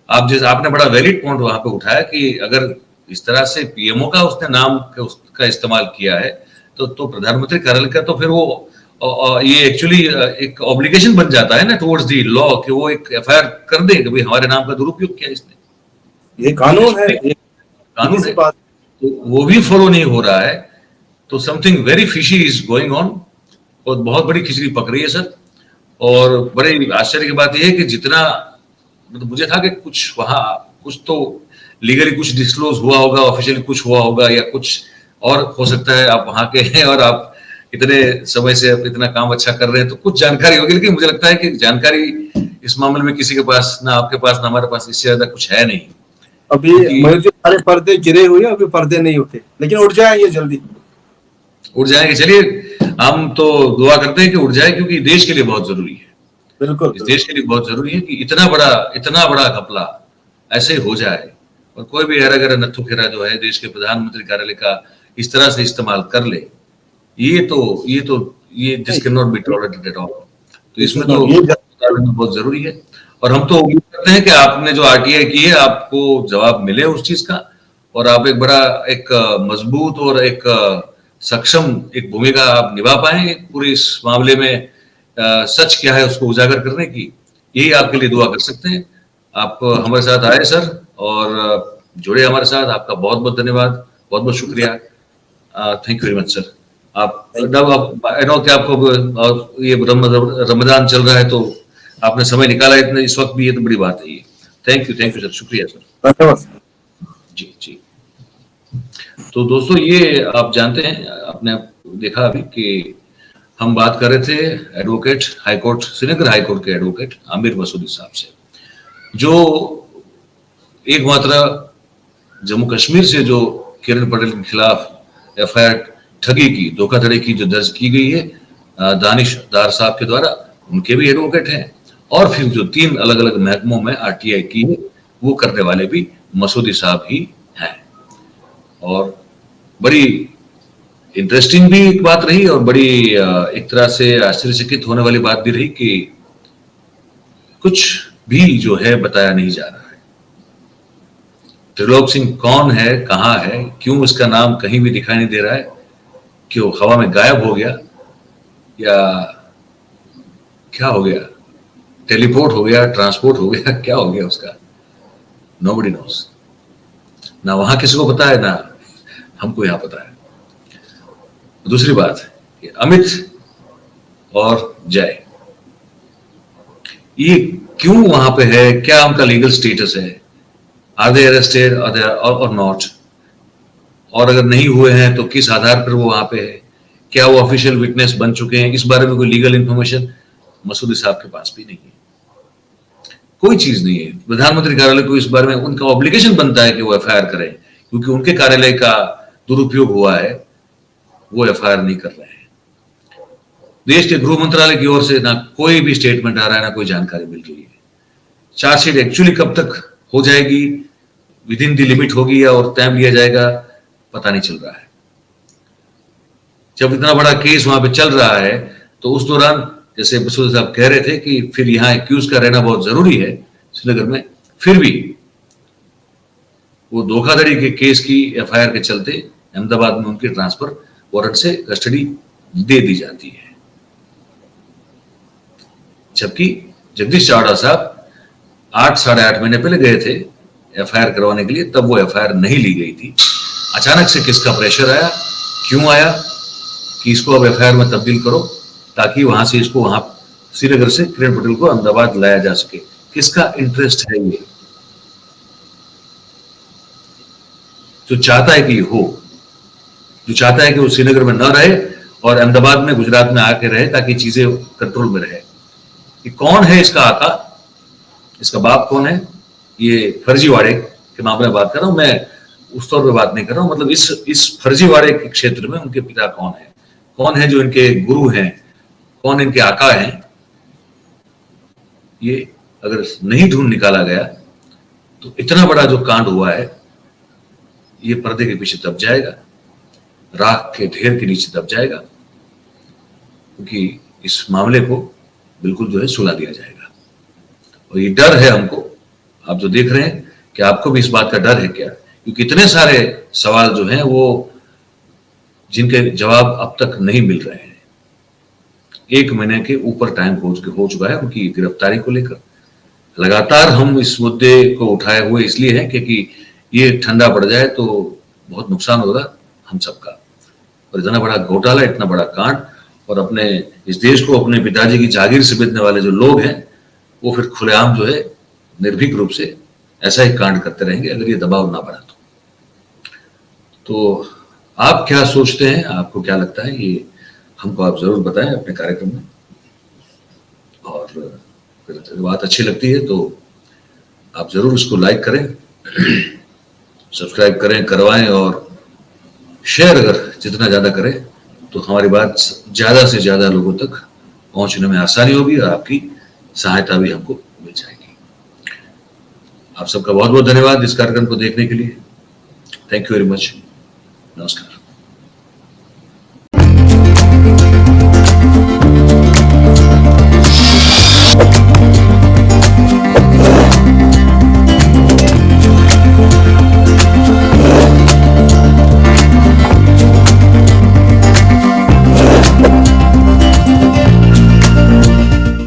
आपने बड़ा वैलिड पॉइंट वहां पे उठाया कि अगर इस तरह से पीएमओ का उसने नाम का इस्तेमाल किया है तो प्रधानमंत्री कार्यालय का तो फिर वो ये एक्चुअली एक ऑब्लिगेशन बन जाता है ना टुवर्ड्स दी लॉ कि वो एक एफआईआर कर दे कि भाई हमारे नाम का दुरुपयोग किया इसने। ये कानून है, कानून है, तो वो भी फॉलो नहीं हो रहा है। तो something very fishy is going on और बहुत बड़ी खिचड़ी पक रही है सर। और बड़े आश्चर्य की बात यह है कि जितना मतलब मुझे था कि कुछ वहां कुछ तो लीगली कुछ डिस्क्लोज हुआ होगा, ऑफिशियली कुछ हुआ होगा या कुछ और हो सकता है। आप वहां के हैं और आप इतने समय से इतना काम अच्छा कर रहे हैं तो कुछ जानकारी होगी, लेकिन मुझे लगता है कि जानकारी इस मामले में किसी के पास, ना आपके पास ना हमारे पास, इससे ज्यादा कुछ है नहीं। अभी मयूर जी सारे पर्दे गिरे हुए हैं, अभी पर्दे नहीं उठे, लेकिन उठ जाएंगे जल्दी, उठ जाएंगे। चलिए, हम तो दुआ करते हैं कि उठ जाए, क्योंकि देश के लिए बहुत जरूरी है। बिल्कुल, इस देश के लिए बहुत जरूरी है कि इतना बड़ा घपला ऐसे हो जाए और कोई भी हरा गरा नत्थु खेरा जो है देश के प्रधानमंत्री कार्यालय का इस तरह से इस्तेमाल कर ले। ये this can not be tolerated at all. तो इसमें तो बहुत जरूरी है और हम तो उम्मीद करते हैं कि आपने जो आरटीआई की है आपको जवाब मिले उस चीज का और आप एक बड़ा एक मजबूत और एक सक्षम एक भूमिका आप निभा पाए पूरे इस मामले में। सच क्या है उसको उजागर करने की, यही आपके लिए दुआ कर सकते हैं। आप हमारे साथ आए सर और जुड़े हमारे साथ, आपका बहुत बहुत धन्यवाद, बहुत बहुत शुक्रिया। Thank you very much sir. आप नो कि आपको ये रमजान चल रहा है तो आपने समय निकाला इतने इस वक्त भी, ये तो बड़ी बात है। ये थैंक यू सर, शुक्रिया सर। धन्यवाद जी। तो दोस्तों, ये आप जानते हैं, आपने देखा अभी कि हम बात कर रहे थे एडवोकेट हाईकोर्ट, श्रीनगर हाईकोर्ट के एडवोकेट आमिर मसूदी साहब से, जो एकमात्र जम्मू कश्मीर से जो किरण पटेल के खिलाफ एफआईआर ठगी की, धोखाधड़ी की जो दर्ज की गई है दानिश दार साहब के द्वारा, उनके भी एडवोकेट हैं। और फिर जो 3 अलग अलग महकमों में आरटीआई की है वो करने वाले भी मसूदी साहब ही हैं। और बड़ी इंटरेस्टिंग भी एक बात रही और बड़ी एक तरह से आश्चर्यचकित होने वाली बात भी रही कि कुछ भी जो है बताया नहीं जा रहा है। त्रिलोक सिंह कौन है, कहां है, क्यों इसका नाम कहीं भी दिखाई नहीं दे रहा है, क्यों हवा में गायब हो गया या क्या हो गया, टेलीपोर्ट हो गया, ट्रांसपोर्ट हो गया, क्या हो गया उसका, नोबडी नोस। ना वहां किसी को पता है ना हमको यहां पता है। दूसरी बात कि अमित और जय ये क्यों वहां पे है, क्या उनका लीगल स्टेटस है, आर दे अरेस्टेड और नॉट, और अगर नहीं हुए हैं तो किस आधार पर वो वहां पे है, क्या वो ऑफिशियल विटनेस बन चुके हैं, इस बारे में कोई लीगल इंफॉर्मेशन मसूदी साहब के पास भी नहीं है, कोई चीज नहीं है। प्रधानमंत्री कार्यालय को इस बारे में उनका ऑब्लिगेशन बनता है कि वो एफआईआर करें, क्योंकि उनके कार्यालय का दुरुपयोग हुआ है, वो एफआईआर नहीं कर रहे हैं। देश के गृह मंत्रालय की ओर से ना कोई भी स्टेटमेंट आ रहा है, ना कोई जानकारी मिल रही है। चार्जशीट एक्चुअली कब तक हो जाएगी, विद इन द लिमिट होगी या और टाइम लिया जाएगा, पता नहीं चल रहा है। जब इतना बड़ा केस वहां पे चल रहा है तो उस दौरान जैसे मसूद साहब कह रहे थे कि फिर यहाँ एक्यूज का रहना बहुत जरूरी है श्रीनगर में, फिर भी वो धोखाधड़ी के केस की एफआईआर के चलते अहमदाबाद में उनकी ट्रांसफर वारंट से कस्टडी दे दी जाती है। जबकि जगदीश चावड़ा साहब 8 साढ़े 8 महीने पहले गए थे एफआईआर करवाने के लिए, तब वो एफआईआर नहीं ली गई थी। अचानक से किसका प्रेशर आया, क्यों आया कि इसको अब एफआईआर में तब्दील करो ताकि वहां से इसको वहां श्रीनगर से किरण पटेल को अहमदाबाद लाया जा सके, किसका इंटरेस्ट है ये, जो चाहता है कि हो, जो चाहता है कि वो श्रीनगर में न रहे और अहमदाबाद में गुजरात में आके रहे ताकि चीजें कंट्रोल में रहे। कि कौन है इसका आका, इसका बाप कौन है, ये फर्जीवाड़े के मामले में बात कर रहा हूं मैं, उस तौर पे बात नहीं कर रहा हूं। मतलब इस फर्जीवाड़े के क्षेत्र में उनके पिता कौन है जो इनके गुरु हैं, कौन इनके आका हैं, ये अगर नहीं ढूंढ निकाला गया तो इतना बड़ा जो कांड हुआ है ये पर्दे के पीछे दब जाएगा, राख के ढेर के नीचे दब जाएगा, क्योंकि इस मामले को बिल्कुल जो है सुला दिया जाएगा। और ये डर है हमको, आप जो देख रहे हैं कि आपको भी इस बात का डर है क्या, क्योंकि इतने सारे सवाल जो हैं वो जिनके जवाब अब तक नहीं मिल रहे हैं। 1 महीने के ऊपर टाइम हो चुका है उनकी गिरफ्तारी को लेकर। लगातार हम इस मुद्दे को उठाए हुए इसलिए हैं क्योंकि ये ठंडा पड़ जाए तो बहुत नुकसान होगा हम सबका। और इतना बड़ा घोटाला, इतना बड़ा कांड, और अपने इस देश को अपने पिताजी की जागीर से बेचने वाले जो लोग हैं वो फिर खुलेआम जो है निर्भीक रूप से ऐसा ही कांड करते रहेंगे अगर ये दबाव ना बढ़ा तो आप क्या सोचते हैं, आपको क्या लगता है, ये हमको आप जरूर बताएं अपने कार्यक्रम में। और अगर बात अच्छी लगती है तो आप जरूर इसको लाइक करें, सब्सक्राइब करें, करवाएं और शेयर अगर जितना ज्यादा करें तो हमारी बात ज्यादा से ज्यादा लोगों तक पहुंचने में आसानी होगी और आपकी सहायता भी हमको मिल जाएगी। आप सबका बहुत बहुत धन्यवाद इस कार्यक्रम को देखने के लिए। Thank you very much. नमस्कार।